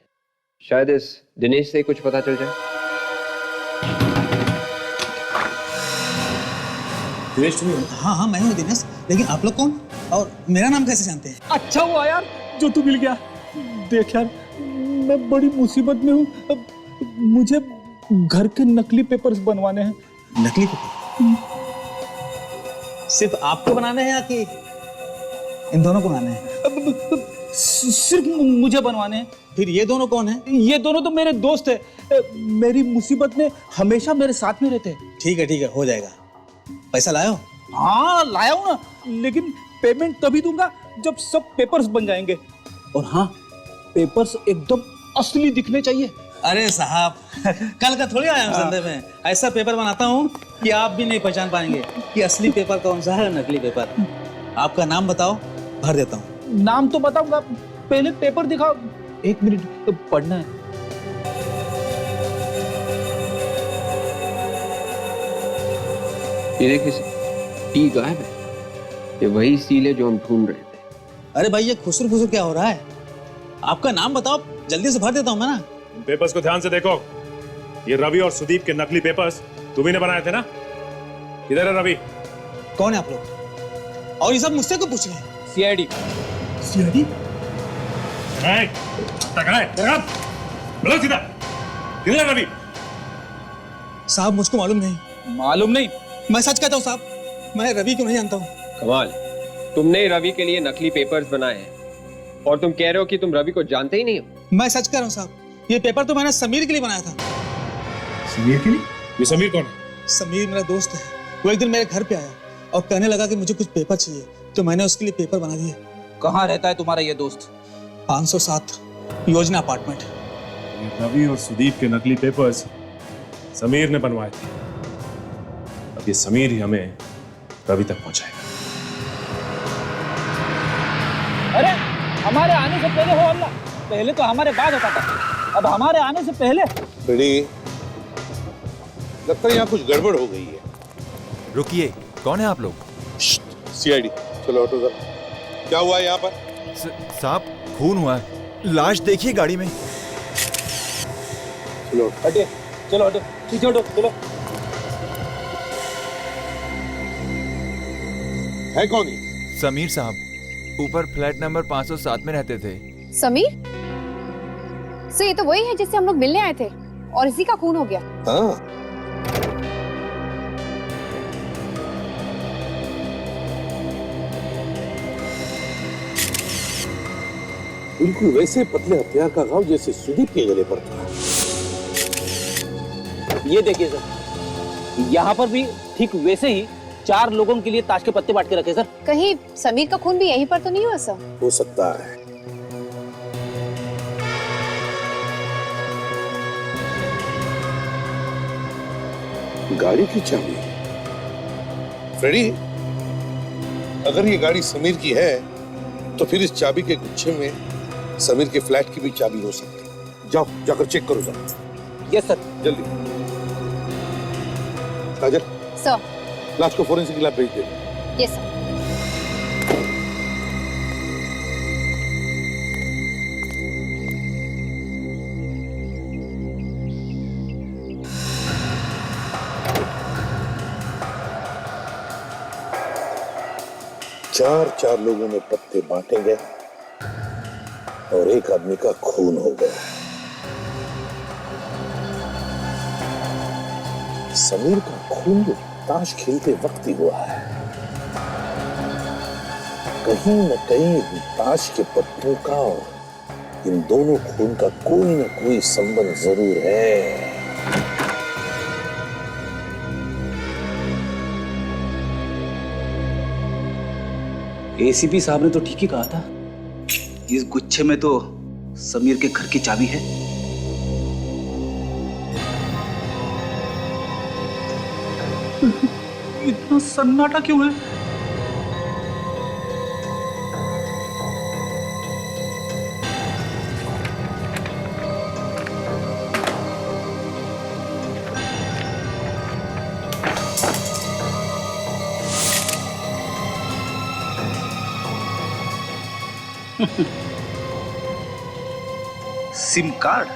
शायद इस दिनेश से कुछ पता चल जाए। दिनेश तुम? हाँ हाँ मैं हूँ दिनेश, लेकिन आप लोग कौन और मेरा नाम कैसे जानते हैं? अच्छा हुआ यार जो तू मिल गया। देख यार, मैं बड़ी मुसीबत में हूँ। मुझे घर के नकली पेपर्स बनवाने हैं। नकली पेपर? सिर्फ आपको बनाने हैं या कि इन दोनों को बनाने हैं? सिर्फ मुझे बनवाने हैं। फिर ये दोनों कौन है? ये दोनों तो मेरे दोस्त हैं। मेरी मुसीबत में हमेशा मेरे साथ में रहते हैं। ठीक है, हो जाएगा। पैसा लाए हो? हाँ लाया हूँ ना, लेकिन पेमेंट तभी दूंगा जब सब पेपर्स बन जाएंगे। और हाँ, पेपर्स एकदम असली दिखने चाहिए। अरे साहब, कल का थोड़ी आया हूँ संदेह में। ऐसा पेपर बनाता हूँ कि आप भी नहीं पहचान पाएंगे कि असली पेपर कौन सा है, नकली पेपर। आपका नाम बताओ, भर देता हूँ। नाम तो बताऊंगा, पहले पेपर दिखाओ। 1 मिनट, तो पढ़ना है। ये देखिए, टी गायब है। ये वही सील है जो हम ढूंढ रहे थे। अरे भाई, ये खुसर क्या हो रहा है? आपका नाम बताओ, जल्दी से भर देता हूँ मैं ना। पेपर्स को ध्यान से देखो। ये रवि और सुदीप के नकली पेपर्स तुम्ही ने बनाए थे ना? किधर है रवि? कौन है आप लोग? और ये सब मुझसे क्यों पूछ रहे हैं? सीआईडी। सीआईडी? सीधा। किधर है रवि? साहब, मुझको मालूम नहीं। मालूम नहीं? मैं सच कहता हूँ साहब, मैं रवि को नहीं जानता हूँ। कमाल, तुमने रवि के लिए नकली पेपर्स बनाए हैं और तुम कह रहे हो कि तुम रवि को जानते ही नहीं हो। मैं सच कह रहा हूँ साहब, ये पेपर तो मैंने समीर के लिए बनाया था। समीर के लिए? ये समीर कौन है? समीर मेरा दोस्त है। वो एक दिन मेरे घर पे आया और कहने लगा कि मुझे कुछ पेपर चाहिए, तो मैंने उसके लिए पेपर बना दिए। कहाँ रहता है तुम्हारा ये दोस्त? 507 योजना अपार्टमेंट। रवि और सुदीप के नकली पेपर्स समीर ने बनवाए थे। अब ये समीर ही हमें रवि तक पहुंचाएगा। अरे, हमारे आने से पहले हो अल्लाह। पहले तो हमारे बाद होता था, अब हमारे आने से पहले। बड़ी लगता है यहाँ कुछ गड़बड़ हो गई है। रुकिए, कौन है आप लोग? सीआईडी। चलो ऑटो साहब, क्या हुआ है यहाँ पर? साहब, खून हुआ है। लाश देखिए गाड़ी में। चलो हटे, चलो हटो, पीछे हटो, चलो। है कौन है? समीर साहब, ऊपर फ्लैट नंबर 507 में रहते थे। समीर? सर, ये तो वही है जिससे हम लोग मिलने आए थे और इसी का खून हो गया। हाँ। बिल्कुल वैसे पतले हथियार का घाव जैसे सुदीप के गले पर था। ये देखिए सर, यहाँ पर भी ठीक वैसे ही 4 लोगों के लिए ताश के पत्ते बांट के रखे सर। कहीं समीर का खून भी यहीं पर तो नहीं हुआ सर? हो सकता है। गाड़ी की चाबी। फ्रेडी, अगर ये गाड़ी समीर की है तो फिर इस चाबी के गुच्छे में समीर के फ्लैट की भी चाबी हो सकती है। जाओ, जाकर चेक करो जरा। Yes sir. जल्दी। काजल, सर। लाश को फोरेंसिक लैब भेज दे। Yes sir. चार लोगों में पत्ते बांटे गए और एक आदमी का खून हो गया। समीर का खून तो ताश खेलते वक्त ही हुआ है। कहीं न कहीं ताश के पत्तों का और इन दोनों खून का कोई न कोई संबंध जरूर है। एसीपी साहब ने तो ठीक ही कहा था, इस गुच्छे में तो समीर के घर की चाबी है। इतना सन्नाटा क्यों है? सिम कार्ड,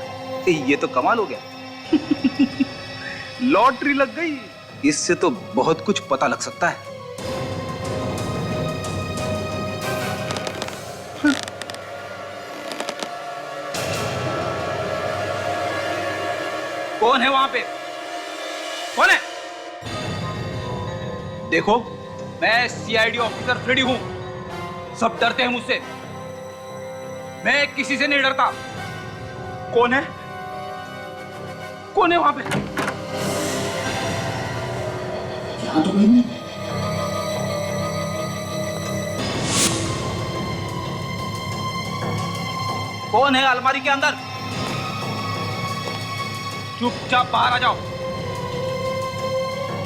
ये तो कमाल हो गया। लॉटरी लग गई। इससे तो बहुत कुछ पता लग सकता है। कौन है वहां पे? कौन है? देखो, मैं सीआईडी ऑफिसर फ्रेडी हूं। सब डरते हैं मुझसे। मैं किसी से नहीं डरता। कौन है? कौन है वहां पे? यहाँ तो कोई नहीं। कौन है अलमारी के अंदर? चुपचाप बाहर आ जाओ,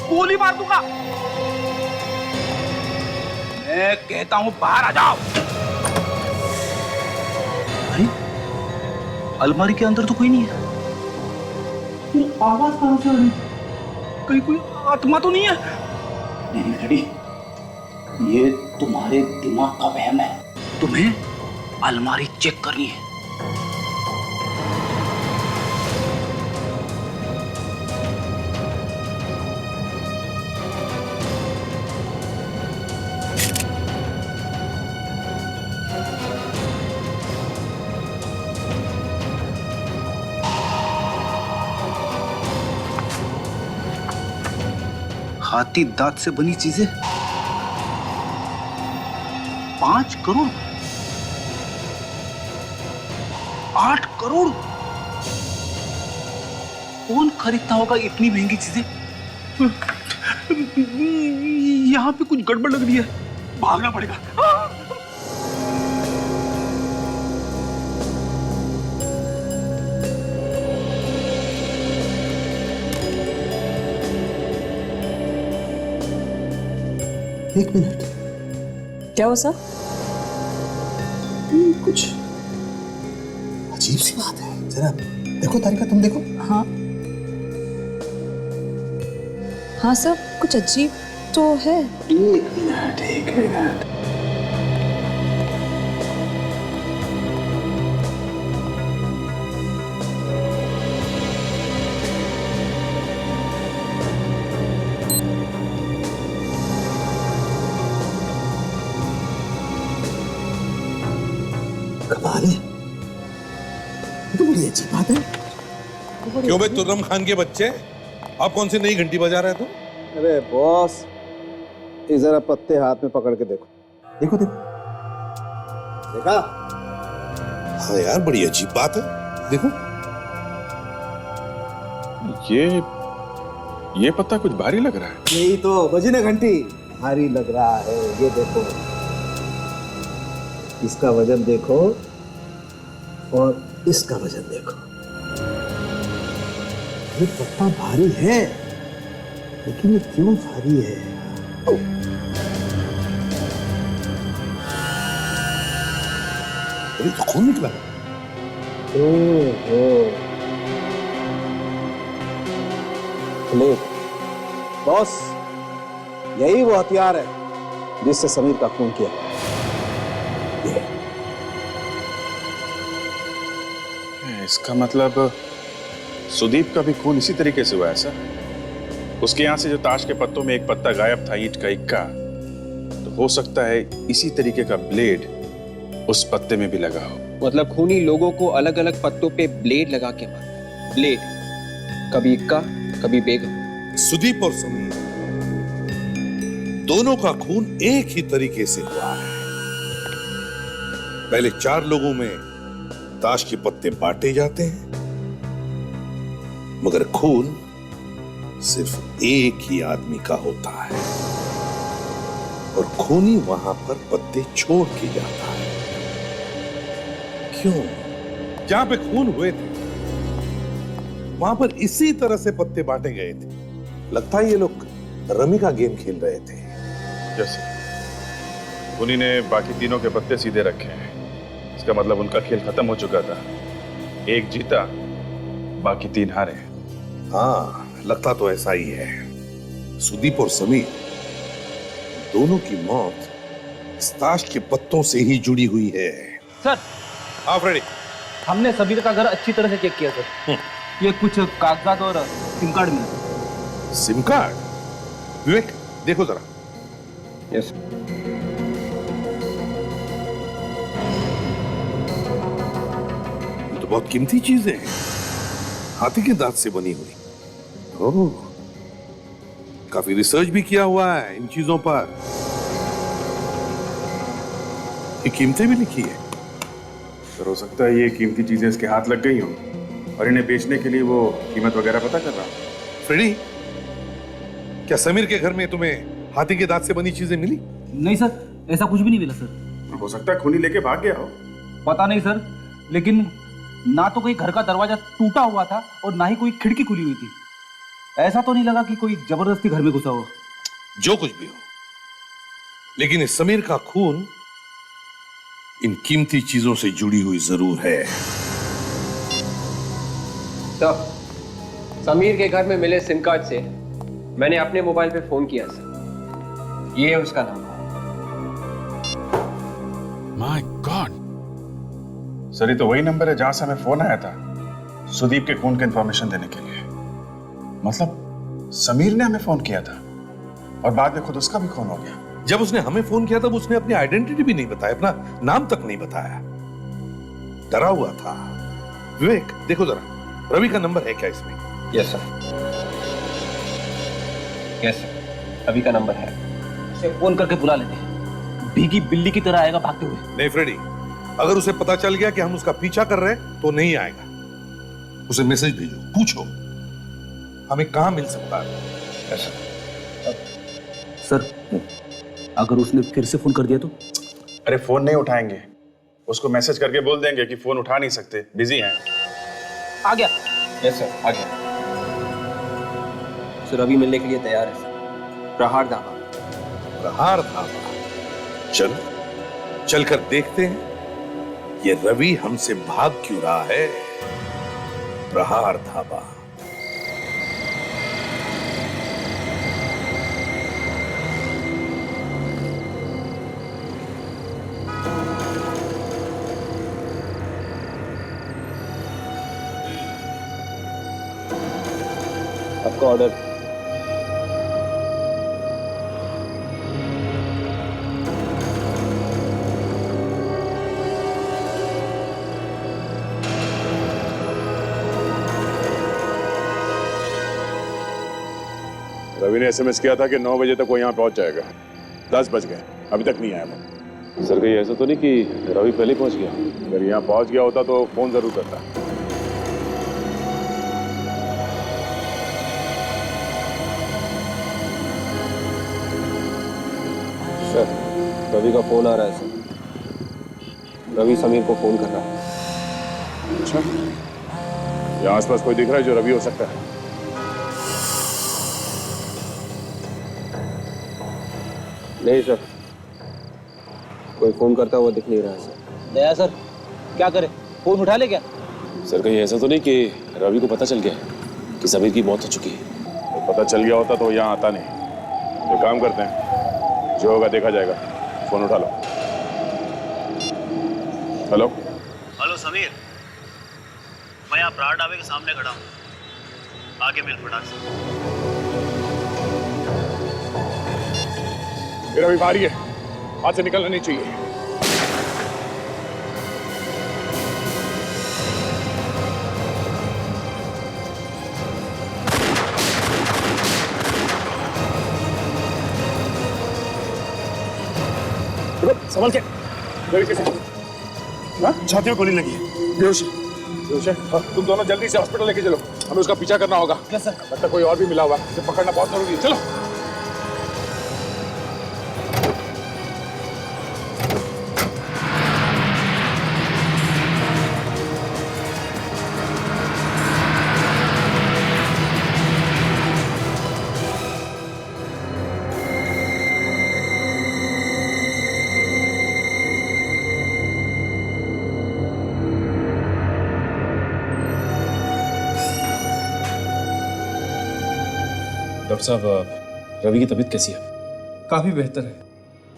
गोली मार दूंगा। मैं कहता हूं बाहर आ जाओ। अरे अलमारी के अंदर तो कोई नहीं है, फिर आवाज कहां से आ रही? कहीं कोई आत्मा तो नहीं है? नहीं डैडी, ये तुम्हारे दिमाग का वहम है। तुम्हें अलमारी चेक करनी है। हाथी दांत से बनी चीजें 5 करोड़, 8 करोड़। कौन खरीदता होगा इतनी महंगी चीजें? यहां पे कुछ गड़बड़ लग रही है, भागना पड़ेगा। एक मिनट, क्या हो सर? कुछ अजीब सी बात है। जरा देखो तारिका, तुम देखो। हाँ हाँ सर, कुछ अजीब तो है। एक मिनट, एक मिनट। कमाल है, ये तो बड़ी अच्छी बात है। क्यों भाई तुर्रम खान के बच्चे, आप कौन सी नई घंटी बजा रहे थे? अरे बॉस, ये जरा पत्ते हाथ में पकड़ के देखो। देखो देखो, देखा? हाँ यार, बड़ी अजीब बात है। देखो, ये पत्ता कुछ भारी लग रहा है। यही तो बजी ना घंटी, भारी लग रहा है। ये देखो, इसका वजन देखो और इसका वजन देखो। ये पत्ता भारी है, लेकिन ये क्यों भारी है? अरे तो खून निकला। ओहो, बॉस, यही वो हथियार है जिससे समीर का खून किया। इसका मतलब सुदीप का भी खून इसी तरीके से हुआ है सर। उसके यहां से जो ताश के पत्तों में एक पत्ता गायब था, ईंट का इक्का, तो हो सकता है इसी तरीके का ब्लेड उस पत्ते में भी लगा हो। मतलब खूनी लोगों को अलग अलग पत्तों पे ब्लेड लगा के मारा। ब्लेड, कभी इक्का कभी बेगम। सुदीप और समीर दोनों का खून एक ही तरीके से हुआ है। पहले 4 लोगों में ताश के पत्ते बांटे जाते हैं, मगर खून सिर्फ एक ही आदमी का होता है और खूनी वहां पर पत्ते छोड़ के जाता है। क्यों? जहां पे खून हुए थे वहां पर इसी तरह से पत्ते बांटे गए थे। लगता है ये लोग रमी का गेम खेल रहे थे। जैसे खूनी ने बाकी तीनों के पत्ते सीधे रखे हैं, इसका मतलब उनका खेल खत्म हो चुका था। एक जीता, बाकी 3 हारे। हाँ, लगता तो ऐसा ही है। सुदीप और समीर दोनों की मौत इस ताश के पत्तों से ही जुड़ी हुई है। सर, आप रेडी? हमने समीर का घर अच्छी तरह से चेक किया सर। ये कुछ कागजात और सिम कार्ड मिला। SIM card? विवेक देखो जरा। यस। ये तो बहुत कीमती चीजें हैं, हाथी के दांत से बनी हुई। ओह, काफी रिसर्च भी किया हुआ है इन चीजों पर। ये कीमतें भी लिखी है। सर हो सकता है ये कीमती चीजें इसके हाथ लग गई हों और इन्हें बेचने के लिए वो कीमत वगैरह पता कर रहा हो। फ्रेडी, क्या समीर के घर में तुम्हें हाथी के दांत से बनी चीजें मिली? नहीं सर, ऐसा कुछ भी नहीं मिला सर। हो सकता है खूनी लेके भाग गया हो। पता नहीं सर, लेकिन ना तो कोई घर का दरवाजा टूटा हुआ था और ना ही कोई खिड़की खुली हुई थी। ऐसा तो नहीं लगा कि कोई जबरदस्ती घर में घुसा हो। जो कुछ भी हो, लेकिन इस समीर का खून इन कीमती चीजों से जुड़ी हुई जरूर है। तो समीर के घर में मिले सिम कार्ड से मैंने अपने मोबाइल पे फोन किया सर। ये है उसका नाम। माय गॉड, सर ये तो वही नंबर है जहां से हमें फोन आया था सुदीप के खून की इंफॉर्मेशन देने के लिए। मतलब समीर ने हमें फोन किया था और बाद में खुद उसका भी खून हो गया। जब उसने हमें फोन किया तब उसने अपनी आइडेंटिटी भी नहीं बताया, अपना नाम तक नहीं बताया, डरा हुआ था। विवेक देखो जरा, रवि का नंबर है क्या इसमें? Yes sir, yes sir, Ravi का नंबर है। उसे फोन करके बुला लेते हैं, भीगी बिल्ली की तरह आएगा भागते हुए। नहीं फ्रेडी, अगर उसे पता चल गया कि हम उसका पीछा कर रहे हैं तो नहीं आएगा। उसे मैसेज भेजो, पूछो हमें कहां मिल सकता है। सर अगर उसने फिर से फोन कर दिया तो? अरे फोन नहीं उठाएंगे, उसको मैसेज करके बोल देंगे कि फोन उठा नहीं सकते, बिजी हैं। आ गया। यस सर, आ गया। सर रवि मिलने के लिए तैयार है सर। प्रहार धाबा। प्रहार धाबा, चल चलकर देखते हैं ये रवि हमसे भाग क्यों रहा है। प्रहार धाबा। आपका ऑर्डर। रवि ने एसएमएस किया था कि 9 बजे तक वो यहाँ पहुंच जाएगा। 10 बज गए, अभी तक नहीं आया वो। सर कहीं ऐसा तो नहीं कि रवि पहले पहुंच गया? अगर यहाँ पहुंच गया होता तो फोन जरूर करता। सर रवि का फोन आ रहा है सर। रवि समीर को फोन कर रहा है। अच्छा, यहाँ आसपास कोई दिख रहा है जो रवि हो सकता है? नहीं सर, कोई फोन करता हुआ दिख नहीं रहा है सर। दया सर क्या करे, फोन उठा ले क्या? सर कहीं ऐसा तो नहीं कि रवि को पता चल गया कि समीर की मौत हो चुकी है? तो पता चल गया होता तो यहाँ आता नहीं। एक काम करते हैं, जो होगा देखा जाएगा। फोन उठा लो। हेलो हेलो समीर, मैं यहाँ प्रहार ढाबे के सामने खड़ा हूँ, आके मिल फटाक से। रवि भारी है, हाथ से निकलना नहीं चाहिए। संभल के। रवि कैसे? छाती में गोली लगी है, बेहोश है। बेहोश है? तुम दोनों जल्दी से हॉस्पिटल लेके चलो, हमें उसका पीछा करना होगा। तब तक कोई और भी मिला हुआ है, उसे पकड़ना बहुत जरूरी है। चलो। डॉक्टर साहब रवि की तबीयत कैसी है? काफी बेहतर है,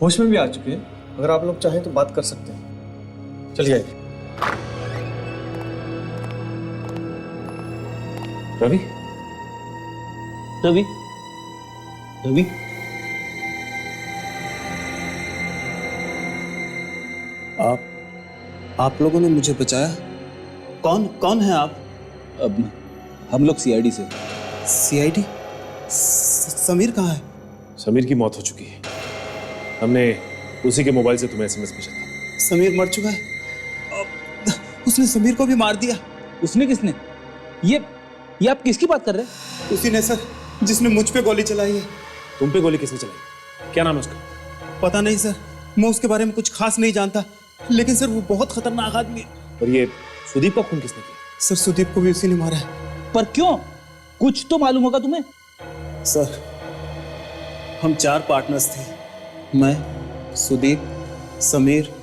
होश में भी आ चुके हैं। अगर आप लोग चाहें तो बात कर सकते हैं। चलिए आइए। रवि रवि रवि आप लोगों ने मुझे बचाया। कौन है आप? अब हम लोग सीआईडी से। सीआईडी? समीर कहाँ है? समीर की मौत हो चुकी है, हमने उसी के मोबाइल से तुम्हें एसएमएस भेजा था। समीर मर चुका है? उसने समीर को भी मार दिया। उसने किसने? ये आप किसकी बात कर रहे हैं? उसी ने सर, जिसने मुझ पे गोली चलाई है। तुम पे गोली किसने चलाई? क्या नाम है उसका? पता नहीं सर, मैं उसके बारे में कुछ खास नहीं जानता, लेकिन सर वो बहुत खतरनाक आदमी है। और ये सुदीप का खून किसने किया? सर सुदीप को भी उसी ने मारा है। पर क्यों? कुछ तो मालूम होगा तुम्हें। सर हम 4 पार्टनर्स थे, मैं, सुदीप, समीर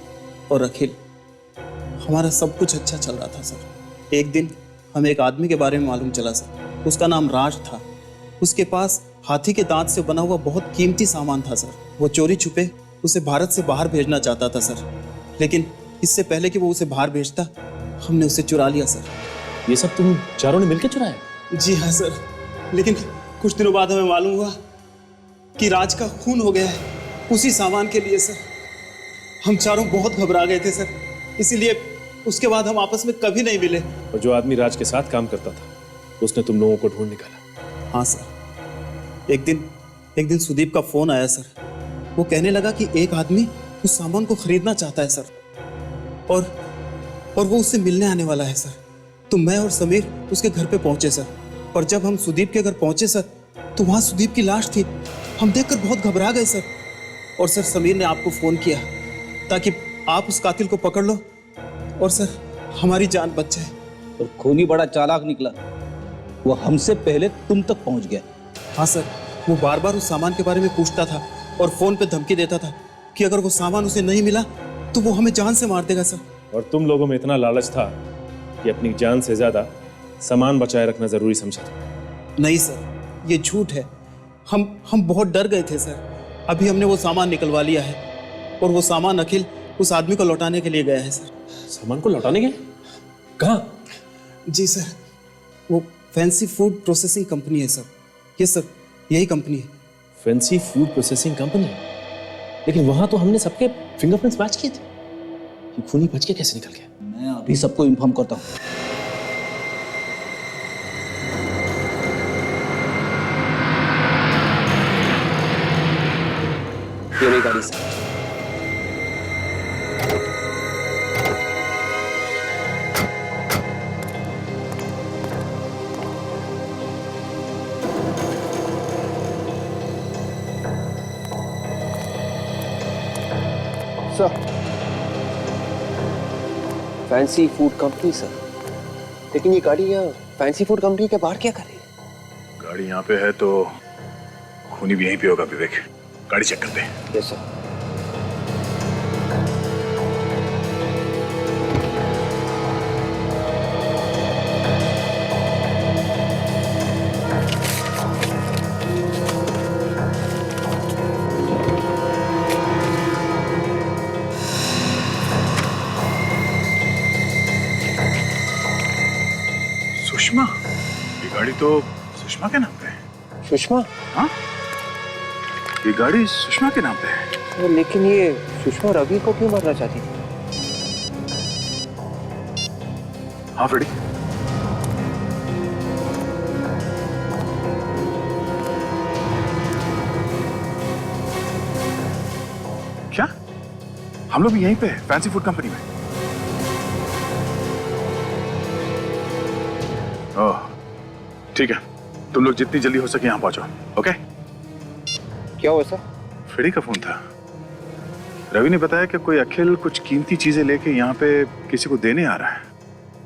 और अखिल। हमारा सब कुछ अच्छा चल रहा था सर। एक दिन हमें एक आदमी के बारे में मालूम चला सर। उसका नाम राज था। उसके पास हाथी के दांत से बना हुआ बहुत कीमती सामान था सर। वो चोरी छुपे उसे भारत से बाहर भेजना चाहता था सर, लेकिन इससे पहले कि वो उसे बाहर भेजता, हमने उसे चुरा लिया सर। ये सब तुम चारों ने मिलकर चुराया? जी हाँ सर, लेकिन कुछ दिनों बाद हमें मालूम हुआ कि राज का खून हो गया है उसी सामान के लिए सर। हम चारों बहुत घबरा गए थे सर, इसीलिए उसके बाद हम आपस में कभी नहीं मिले। और जो आदमी राज के साथ काम करता था, उसने तुम लोगों को ढूंढ निकाला? हाँ सर। एक दिन सुदीप का फोन आया सर। वो कहने लगा कि एक आदमी उस सामान को खरीदना चाहता है सर, और वो उससे मिलने आने वाला है सर। तो मैं और समीर उसके घर पे पहुंचे सर, और जब हम सुदीप के घर पहुंचे सर, तो वहां सुदीप की लाश थी। हम देखकर बहुत घबरा गए सर। और सर समीर ने आपको फोन किया ताकि आप उस कातिल को पकड़ लो और सर हमारी जान बच जाए। और खूनी बड़ा चालाक निकला, वो हमसे पहले तुम तक पहुंच गया। हाँ सर, वो बार बार उस सामान के बारे में पूछता था और फोन पे धमकी देता था कि अगर वो सामान उसे नहीं मिला तो वो हमें जान से मार देगा सर। और तुम लोगों में इतना लालच था कि अपनी जान से ज्यादा सामान बचाए रखना जरूरी समझा था? नहीं सर, ये झूठ है। हम बहुत डर गए थे सर। अभी हमने वो सामान निकलवा लिया है, और वो सामान अखिल उस आदमी को लौटाने के लिए गया है सर। सामान को लौटाने के? कहाँ? जी सर, वो फैंसी फूड प्रोसेसिंग कंपनी है सर। ये सर, यही कंपनी है। Fancy food processing company? लेकिन वहां तो हमने सबके फिंगरप्रिंट्स मैच किए थे। ये खूनी बच के कैसे निकल गया? मैं अभी सबको इन्फॉर्म करता हूँ। ये रही गाड़ी sir. Sir, fancy food company sir. लेकिन ये गाड़ी यहाँ फैंसी फूड कंपनी के बाहर क्या कर रही है? गाड़ी यहाँ पे है तो खूनी भी यहीं पे होगा। विवेक, गाड़ी चेक करते हैं। Yes sir. सुषमा? ये गाड़ी तो सुषमा के नाम पे है। सुषमा? हाँ, ये गाड़ी सुषमा के नाम पे है। तो लेकिन ये सुषमा रवि को क्यों मारना चाहती थी? हाँ फ्रेडी, क्या हम लोग भी यहीं पे हैं, फैंसी फूड कंपनी में? ओह ठीक है, तुम लोग जितनी जल्दी हो सके यहाँ पहुंचो। ओके? क्या हुआ सर? फ्रेडी का फोन था। रवि ने बताया कि कोई अखिल कुछ कीमती चीजें लेके यहाँ पे किसी को देने आ रहा है,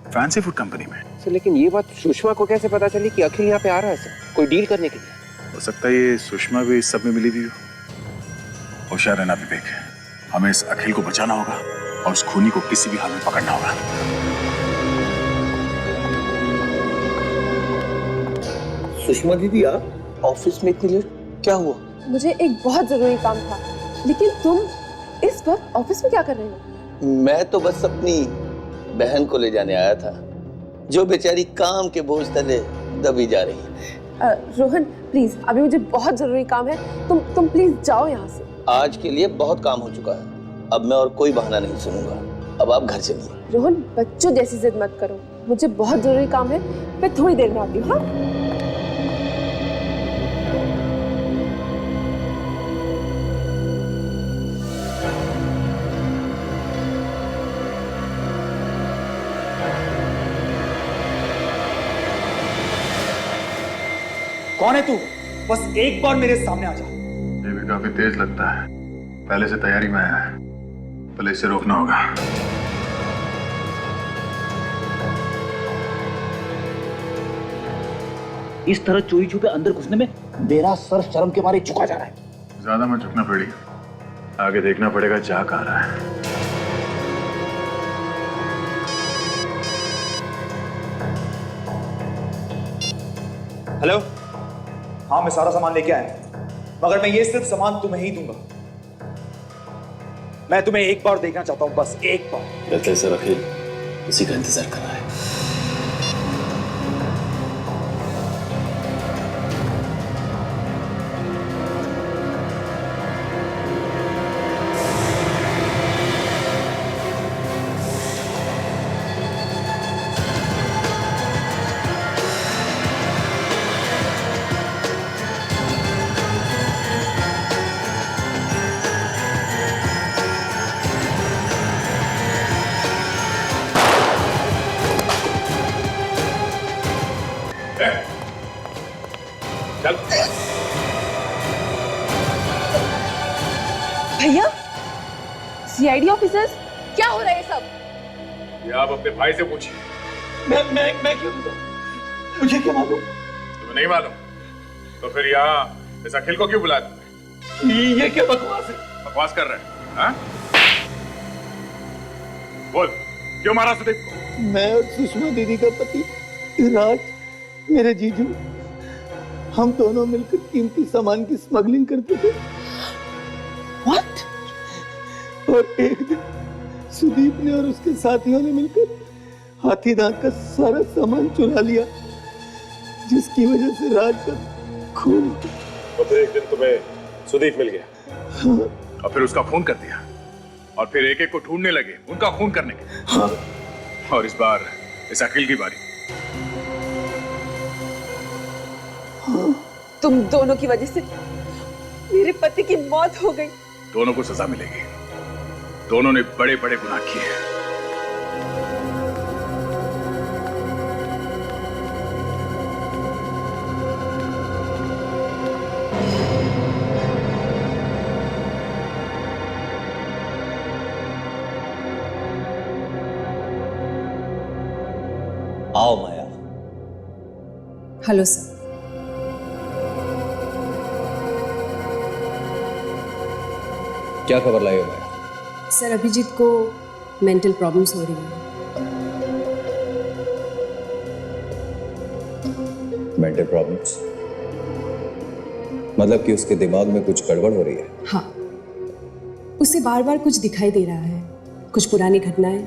फैंसी फूड कंपनी में। सर लेकिन ये बात सुषमा को कैसे पता चली कि अखिल यहाँ पे आ रहा है सर, कोई डील करने के लिए? हो सकता है ये सुषमा भी इस सब में मिली हुई हो। होशियार रहना विवेक, हमें इस अखिल को बचाना होगा और उस खूनी को किसी भी हाल में पकड़ना होगा। सुषमा दीदी, आप ऑफिस में इतनी लेट क्या हुआ? मुझे एक बहुत जरूरी काम था, लेकिन तुम इस वक्त ऑफिस में क्या कर रहे हो? मैं तो बस अपनी बहन को ले जाने आया था, जो बेचारी काम के बोझ तले दबी जा रही है। रोहन प्लीज, अभी मुझे बहुत जरूरी काम है, तुम प्लीज जाओ यहाँ से। आज के लिए बहुत काम हो चुका है, अब मैं और कोई बहाना नहीं सुनूंगा। अब आप घर चलिए। रोहन, बच्चों जैसी जिद मत करो, मुझे बहुत जरूरी काम है, मैं थोड़ी देर में आती हूँ। हाँ? कौन है तू? बस एक बार मेरे सामने आ जा। ये भी काफी तेज लगता है, पहले से तैयारी में आया है, पहले इसे रोकना होगा। इस तरह चोरी छुपे अंदर घुसने में मेरा सर शर्म के मारे झुका जा रहा है। ज्यादा मत झुकना पड़ी, आगे देखना पड़ेगा जा कहाँ रहा है। हेलो, हाँ मैं सारा सामान लेके आया, मगर मैं ये सिर्फ सामान तुम्हें ही दूंगा। मैं तुम्हें एक बार देखना चाहता हूं, बस एक बार। लगता है सर अखिल उसी का इंतजार कर रहा है। चल। भैया, सीआईडी ऑफिसर्स, क्या हो रहा है ये सब? ये आप अपने भाई से पूछिए। मैं क्यों बताऊं? मुझे क्या मालूम? तुम्हें नहीं मालूम तो फिर यहाँ इस अखिल को क्यों बुलाया तुमने? ये क्या बकवास है? बकवास कर रहे हैं, हाँ? बोल, क्यों मारा सुदीप को? मैं और सुषमा दीदी का पति राज, मेरे जीजू, हम दोनों मिलकर कीमती सामान की स्मगलिंग करते थे। What? और एक दिन सुदीप ने और उसके साथियों ने मिलकर हाथी दांत का सारा सामान चुरा लिया, जिसकी वजह से राज का खून। तो फिर एक दिन तुम्हें सुदीप मिल गया। हाँ। और फिर उसका खून कर दिया, और फिर एक एक को ढूंढने लगे उनका खून करने के। हाँ। और इस बार इस अखिल की बारी। तुम दोनों की वजह से मेरे पति की मौत हो गई। दोनों को सजा मिलेगी, दोनों ने बड़े बड़े गुनाह किए हैं। आओ माया। Hello sir. क्या खबर लाई हो माया? सर अभिजीत को मेंटल प्रॉब्लम्स हो रही है। Mental problems? मतलब कि उसके दिमाग में कुछ गड़बड़ हो रही है? हाँ, उसे बार बार कुछ दिखाई दे रहा है, कुछ पुरानी घटनाएं।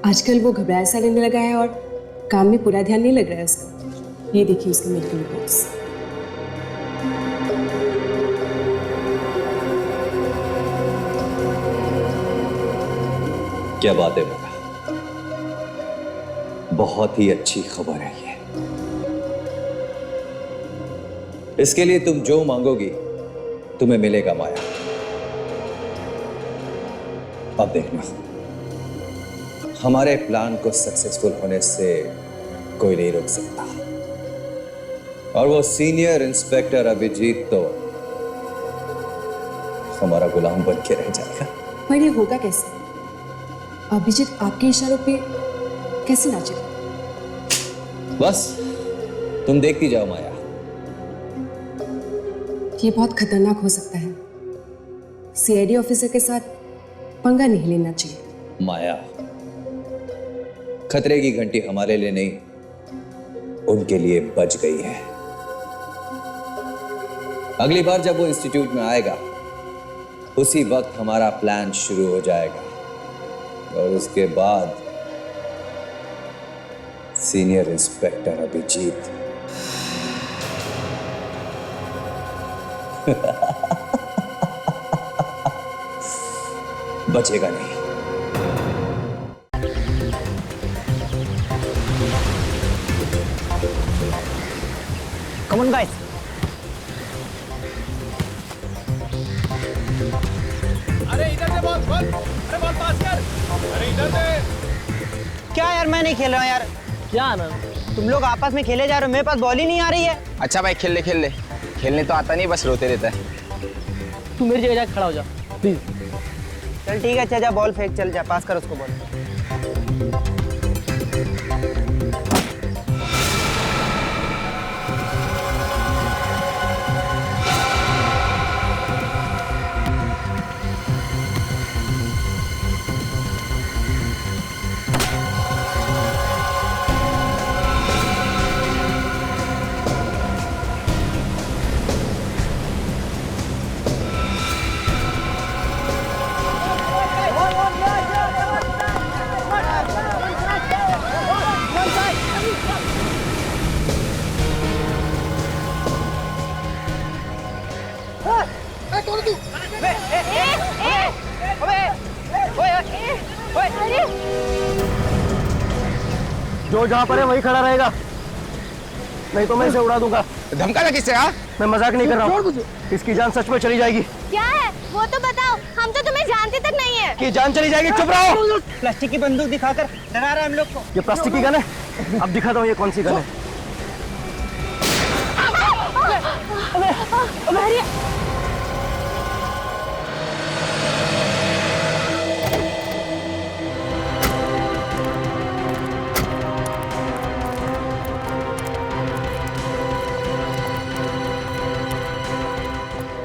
आजकल वो घबराया सा रहने लगा है और काम में पूरा ध्यान नहीं लग रहा है उसका। ये देखिए उसके मेडिकल रिपोर्ट्स। क्या बात है बेटा, बहुत ही अच्छी खबर है ये। इसके लिए तुम जो मांगोगी तुम्हें मिलेगा माया। अब देखना, हमारे प्लान को सक्सेसफुल होने से कोई नहीं रोक सकता। और वो सीनियर इंस्पेक्टर अभिजीत तो हमारा गुलाम बन के रह जाएगा। पर ये होगा कैसे? अभिजीत आपके इशारों पे कैसे नाचेगा? बस तुम देखती जाओ माया। ये बहुत खतरनाक हो सकता है। सीआईडी ऑफिसर के साथ पंगा नहीं लेना चाहिए। माया, खतरे की घंटी हमारे लिए नहीं, उनके लिए बज गई है। अगली बार जब वो इंस्टीट्यूट में आएगा, उसी वक्त हमारा प्लान शुरू हो जाएगा। और उसके बाद सीनियर इंस्पेक्टर अभिजीत बचेगा नहीं। Come on, guys. अरे इधर से बॉल बॉल, अरे बॉल पास कर, अरे इधर से। क्या यार, मैं नहीं खेल रहा हूँ यार। क्या आनंद, तुम लोग आपस में खेले जा रहे हो, मेरे पास बॉल ही नहीं आ रही है। अच्छा भाई खेल ले खेलने तो आता नहीं, बस रोते रहता है। तू मेरी जगह जाके खड़ा हो जा प्लीज। चल ठीक है, अच्छा जा बॉल फेंक, चल जा पास कर उसको बॉल। जो जहाँ पर है वही खड़ा रहेगा, नहीं तो मैं इसे उड़ा दूंगा। धमका लगा किससे? हाँ मैं मजाक नहीं कर रहा हूँ, इसकी जान सच में चली जाएगी। क्या है वो तो बताओ, हम तो तुम्हें जानते तक नहीं है। कि जान चली जाएगी, चुप रहो। प्लास्टिक की बंदूक दिखाकर डरा रहा है हम लोग को। ये प्लास्टिक की गन है, अब दिखाता हूँ ये कौन सी गन है।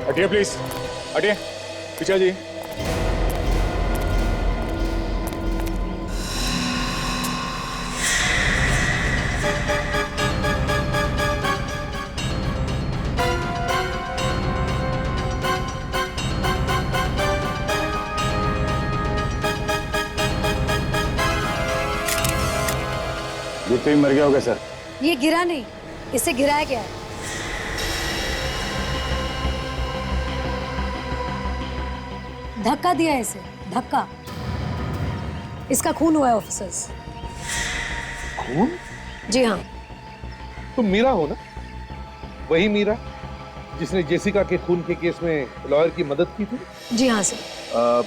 हटिए प्लीज, हटिए पीछे जी। गिरते ही मर गया होगा सर। ये गिरा नहीं, इसे गिराया गया है। धक्का दिया है इसे, धक्का। इसका खून हुआ है ऑफिसर्स। खून? जी हाँ। तुम मीरा हो ना? वही मीरा जिसने जेसिका के खून के केस में लॉयर की मदद की थी? जी हाँ सर।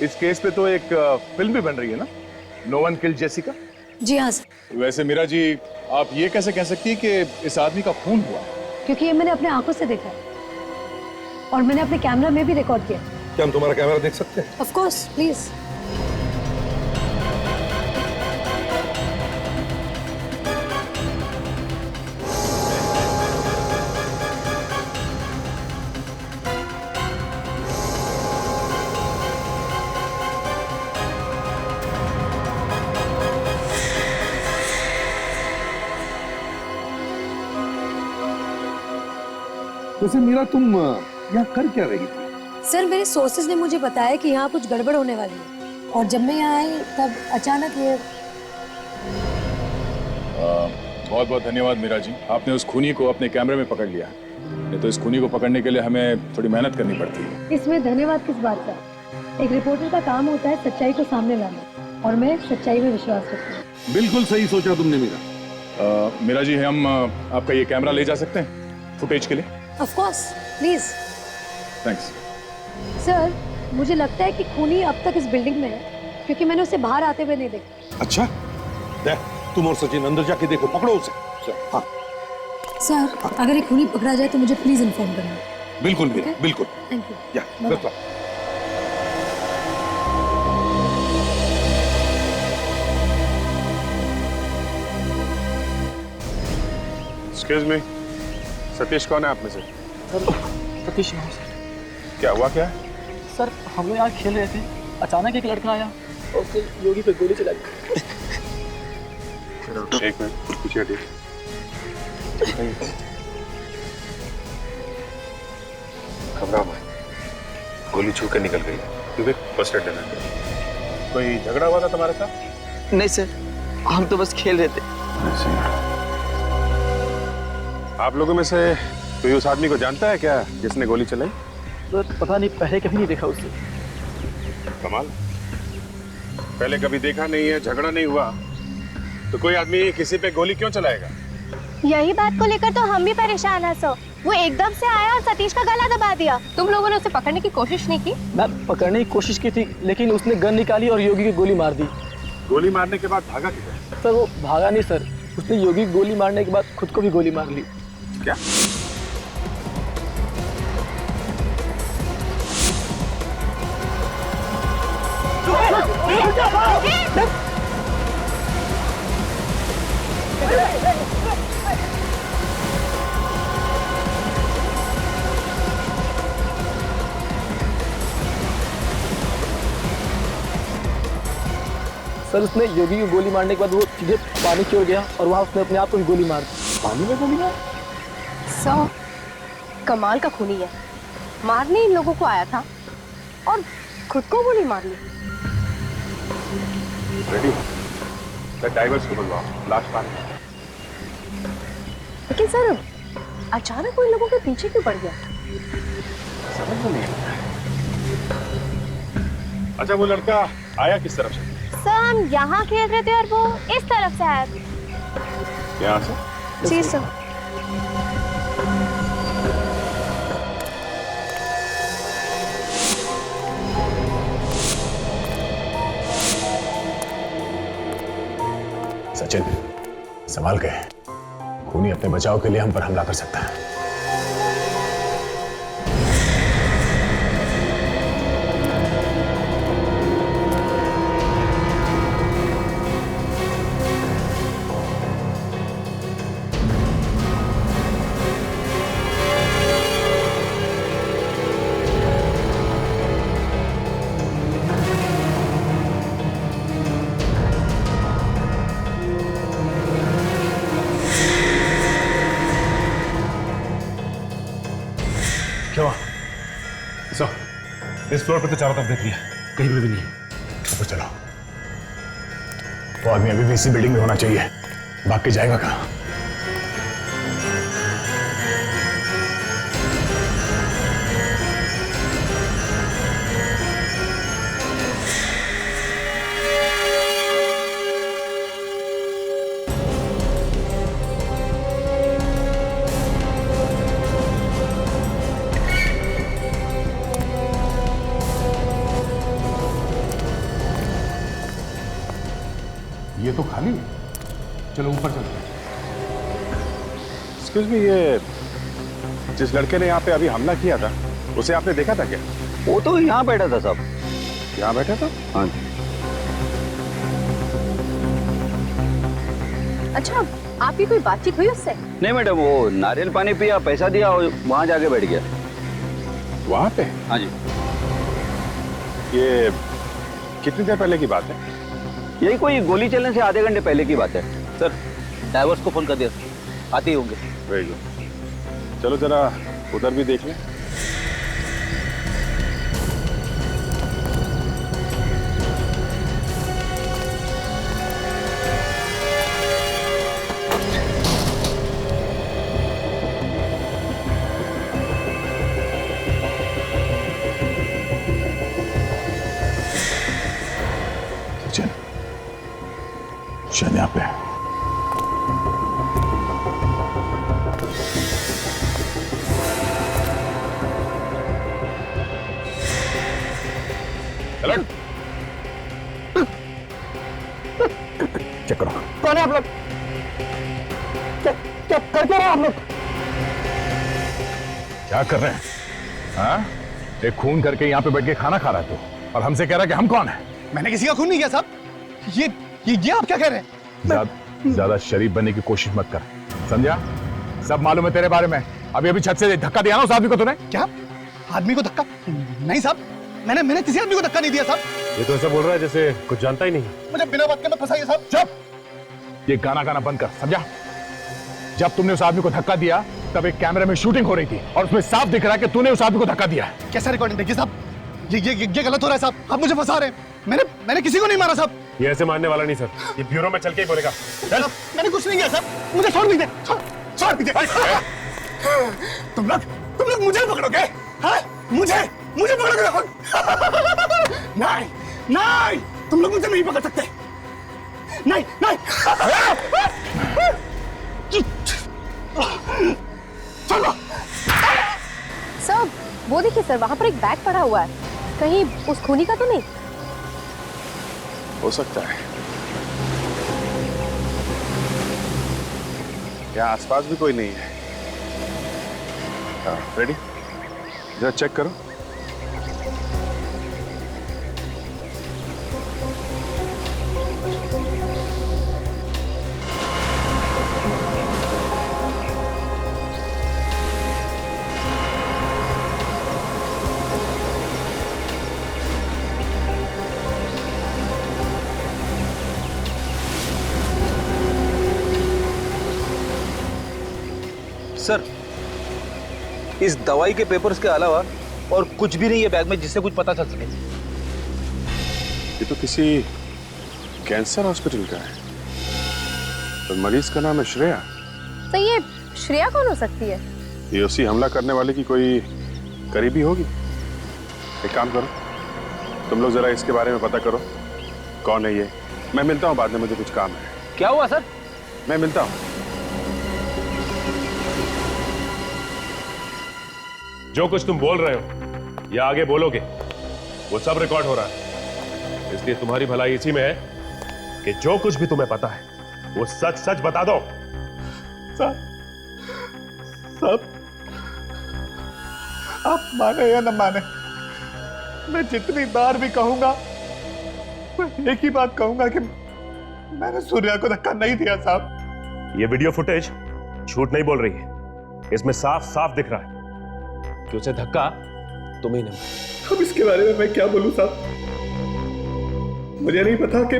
इस केस पे तो एक फिल्म भी बन रही है ना, नो वन किल्ड जेसिका। जी हाँ सर। वैसे मीरा जी, आप ये कैसे कह सकती है कि इस आदमी का खून हुआ? क्योंकि ये मैंने अपने आंखों से देखा है और मैंने अपने कैमरा में भी रिकॉर्ड किया। क्या हम तुम्हारा कैमरा देख सकते हैं? Of course, please. वैसे मीरा, तुम यहाँ कर क्या रही थी? सर, मेरे सोर्सेज ने मुझे बताया कि यहाँ कुछ गड़बड़ होने वाली है और जब मैं यहाँ आई तब अचानक ये। बहुत बहुत धन्यवाद मीरा जी, आपने उस खूनी को अपने कैमरे में पकड़ लिया। नहीं तो इस खूनी को पकड़ने के लिए हमें थोड़ी मेहनत करनी पड़ती है। इसमें धन्यवाद किस बात का? एक रिपोर्टर का काम होता है सच्चाई को सामने लाना और मैं सच्चाई में विश्वास रखती हूँ। बिल्कुल सही सोचा तुमने मीरा। मीरा जी, हम आपका ये कैमरा ले जा सकते हैं फुटेज के लिए? Of course, please. Thanks. Sir, मुझे लगता है कि खूनी अब तक इस बिल्डिंग में है क्योंकि मैंने उसे बाहर आते हुए नहीं देखा। अच्छा, तुम और सचिन अंदर जाके देखो, पकड़ो उसे। हाँ। सर, अगर एक खूनी पकड़ा जाए तो मुझे प्लीज इन्फॉर्म करना। बिल्कुल मीरा, बिल्कुल। Thank you. या, बिल्कुल। एक्सक्यूज मी, सतीश कौन है आप में से? सर, सतीश यहाँ सर। क्या हुआ क्या? सर, हम लोग यहाँ खेल रहे थे, अचानक एक लड़का आया और उसने योगी पे गोली चलाई। एक मिनट, पीछे हटिए। घबरा मत, गोली छू के निकल गई। क्योंकि फर्स्ट एड देना। कोई झगड़ा हुआ था तुम्हारे साथ? नहीं सर, हम तो बस खेल रहे थे। आप लोगों में से कोई उस आदमी को जानता है क्या जिसने गोली चलाई? तो पता नहीं, पहले कभी नहीं देखा उसे। कमाल, पहले कभी देखा नहीं है, झगड़ा नहीं हुआ, तो कोई आदमी किसी पे गोली क्यों चलाएगा? यही बात को लेकर तो हम भी परेशान हैं सर। वो एकदम से आया और सतीश का गला दबा दिया। तुम लोगों ने उसे पकड़ने की कोशिश नहीं की? मैं पकड़ने की कोशिश की थी, लेकिन उसने गन निकाली और योगी की गोली मार दी। गोली मारने के बाद भागा किधर? सर, वो भागा नहीं सर, उसने योगी को गोली मारने के बाद खुद को भी गोली मार ली। क्या? सर उसने योगी को गोली मारने के बाद वो सीधे पानी की ओर गया और वहां उसने अपने आप को भी गोली मार दी। पानी में गोली मार? कमाल का खूनी है, मारने इन लोगों को आया था और खुद को गोली मार ली। रेडी? डाइवर्स को बुलवाओ, लाश पानी में। लेकिन सर अचानक वो इन लोगों के पीछे क्यों पड़ गया? समझ में नहीं आता। अच्छा वो लड़का आया किस तरफ से? सर हम यहाँ खेल रहे थे और वो इस तरफ से आया था। यहाँ से? जी सर। सचिन संभाल के, खूनी अपने बचाव के लिए हम पर हमला कर सकता है। इस फ्लोर पे तो चारों तरफ देख लिया, कहीं पे भी नहीं। ऊपर चलो। वो आदमी अभी भी इसी बिल्डिंग में होना चाहिए, भाग के जाएगा कहाँ? ये तो खाली है। चलो ऊपर चलते हैं। एक्सक्यूज मी, ये जिस लड़के ने यहाँ पे अभी हमला किया था उसे आपने देखा था क्या? वो तो यहाँ बैठा था साहब। यहाँ बैठा था? हाँ। अच्छा आपकी कोई बातचीत हुई उससे? नहीं मैडम, वो नारियल पानी पिया, पैसा दिया और वहां जाके बैठ गया। वहां पे? हाँ जी। ये कितनी देर पहले की बात है? यही कोई गोली चलने से आधे घंटे पहले की बात है सर। ड्राइवर्स को फोन कर दिया, आते ही होंगे। वेरी गुड, चलो जरा उधर भी देख लें। शायद यहाँ पे। चेक करो। कौन है आप लोग? क्या कर रहे हो आप लोग? क्या कर रहे हैं? हाँ? एक खून करके यहाँ पे बैठ के खाना खा रहा है तू, और हमसे कह रहा है कि हम कौन है? मैंने किसी का खून नहीं किया साहब। ये आप क्या कह रहे हैं? ज्यादा शरीफ बनने की कोशिश मत कर, समझा? सब मालूम है तेरे बारे में। अभी छत से धक्का दिया ना उस आदमी को तूने। क्या आदमी को धक्का? नहीं साहब, मैंने किसी आदमी को धक्का नहीं दिया साहब। ये तो ऐसा बोल रहा है जैसे कुछ जानता ही नहीं। मुझे बिना बात के मत फंसाइए साहब। चुप! ये गाना बंद कर, समझा? जब तुमने उस आदमी को धक्का दिया तब एक कैमरे में शूटिंग हो रही थी और उसमें साफ दिख रहा है कि तूने उस आदमी को धक्का दिया है। कैसा रिकॉर्डिंग देखिए साहब? ये गलत हो रहा है साहब। आप मुझे फंसा रहे हैं। मैंने किसी को नहीं मारा साहब। ये ऐसे मानने वाला नहीं सर, ये ब्यूरो में चल के ही बोलेगा। चल। मैंने कुछ नहीं किया साहब, मुझे छोड़ दीजिए। छोड़ दीजिए। तुम लोग मुझे पकड़ोगे? हाँ? मुझे पकड़ोगे? नहीं, तुम लोग मुझे नहीं पकड़ सकते। नहीं। चलो। सर वो देखिए सर, वहाँ पर एक बैग पड़ा हुआ है, कहीं उस खूनी का तो नहीं? हो सकता है। यहाँ आसपास भी कोई नहीं है। रेडी? जरा चेक करो। सर, इस दवाई के पेपर्स के अलावा और कुछ भी नहीं है बैग में जिससे कुछ पता चल सके। ये तो किसी कैंसर हॉस्पिटल का है और मरीज का नाम है श्रेया। तो ये श्रेया कौन हो सकती है? ये उसी हमला करने वाले की कोई करीबी होगी। एक काम करो, तुम लोग जरा इसके बारे में पता करो कौन है ये। मैं मिलता हूँ बाद में, मुझे कुछ काम है। क्या हुआ सर? मैं मिलता हूँ। जो कुछ तुम बोल रहे हो या आगे बोलोगे वो सब रिकॉर्ड हो रहा है, इसलिए तुम्हारी भलाई इसी में है कि जो कुछ भी तुम्हें पता है वो सच सच बता दो। सब आप माने या न माने, मैं जितनी बार भी कहूंगा मैं एक ही बात कहूंगा कि मैंने सूर्या को धक्का नहीं दिया साहब। ये वीडियो फुटेज झूठ नहीं बोल रही है, इसमें साफ साफ दिख रहा है कि उसे धक्का तुम ही ने मारा। अब इसके बारे में मैं क्या बोलूं साहब? मुझे नहीं पता कि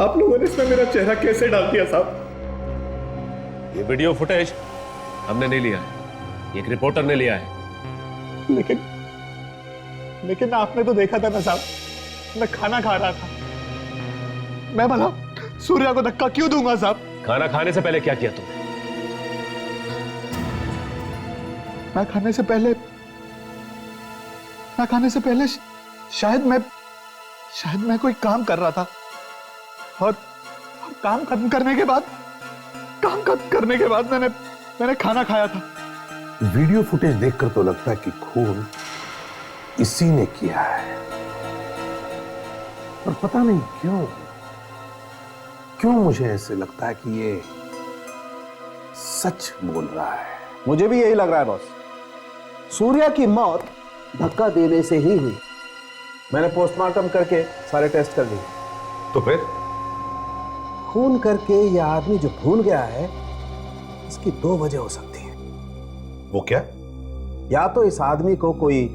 आप लोगों ने इसमें मेरा चेहरा कैसे डाल दिया साहब। ये वीडियो फुटेज हमने नहीं लिया है, एक रिपोर्टर ने लिया है। लेकिन आपने तो देखा था ना साहब, मैं खाना खा रहा था। मैं भला सूर्या को धक्का क्यों दूंगा साहब? खाना खाने से पहले क्या किया तुमने? मैं खाने से पहले शायद मैं कोई काम कर रहा था और काम खत्म करने के बाद मैंने खाना खाया था। वीडियो फुटेज देखकर तो लगता है कि खून इसी ने किया है, पर पता नहीं क्यों मुझे ऐसे लगता है कि ये सच बोल रहा है। मुझे भी यही लग रहा है बॉस। सूर्या की मौत धक्का देने से ही हुई। मैंने पोस्टमार्टम करके सारे टेस्ट कर लिए। तो फिर खून करके यह आदमी जो भूल गया है, इसकी दो वजह हो सकती है। वो क्या? या तो इस आदमी को कोई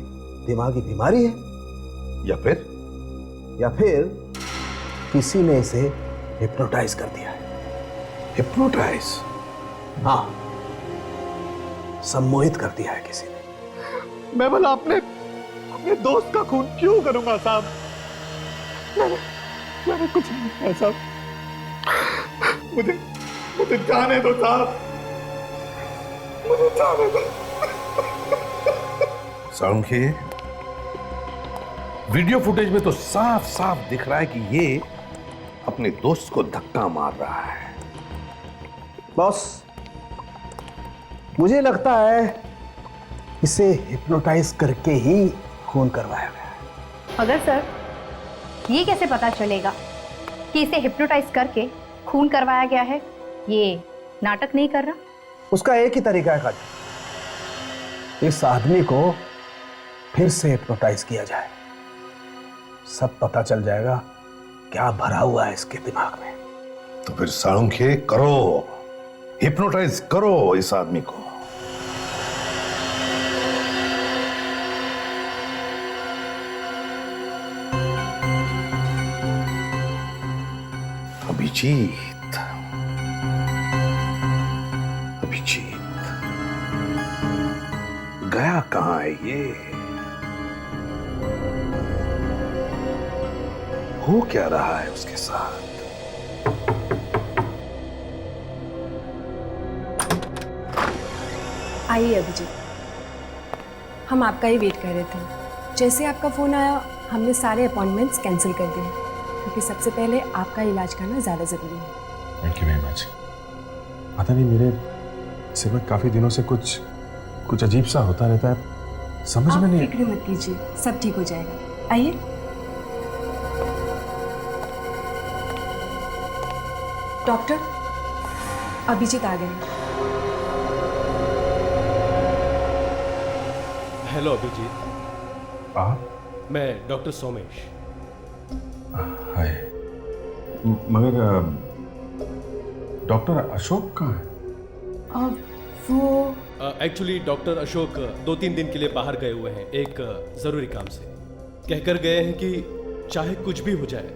दिमागी बीमारी है, या फिर किसी ने इसे हिप्नोटाइज कर दिया है। हिप्नोटाइज? हाँ, सम्मोहित कर दिया है किसी ने। मैं भला अपने दोस्त का खून क्यों करूंगा साहब? मैंने कुछ नहीं किया साहब। मुझे जाने दो साहब, मुझे जाने दो। सांख्ये, वीडियो फुटेज में तो साफ साफ दिख रहा है कि ये अपने दोस्त को धक्का मार रहा है। बॉस, मुझे लगता है इसे हिप्नोटाइज करके ही खून करवाया गया। मगर सर, ये कैसे पता चलेगा कि इसे हिप्नोटाइज करके खून करवाया गया है? ये नाटक नहीं कर रहा? उसका एक ही तरीका है काजल, इस आदमी को फिर से हिप्नोटाइज किया जाए, सब पता चल जाएगा क्या भरा हुआ है इसके दिमाग में। तो फिर सांख्ये करो, हिप्नोटाइज करो इस आदमी को। अभिजीत, गया कहां है ये? हो क्या रहा है उसके साथ? आइए अभिजीत, हम आपका ही वेट कर रहे थे। जैसे आपका फोन आया हमने सारे अपॉइंटमेंट्स कैंसिल कर दिए, क्योंकि सबसे पहले आपका इलाज करना ज़्यादा ज़रूरी है। Thank you very much. पता नहीं मेरे सिर में काफ़ी दिनों से कुछ अजीब सा होता रहता है, समझ में नहीं। फिक्र मत कीजिए, सब ठीक हो जाएगा। आइए। डॉक्टर, अभिजीत आ गए। हेलो अभिजीत। आप? मैं डॉक्टर सोमेश। हाय। मगर डॉक्टर अशोक कहाँ है? वो एक्चुअली डॉक्टर अशोक 2-3 दिन के लिए बाहर गए हुए हैं एक जरूरी काम से। कहकर गए हैं कि चाहे कुछ भी हो जाए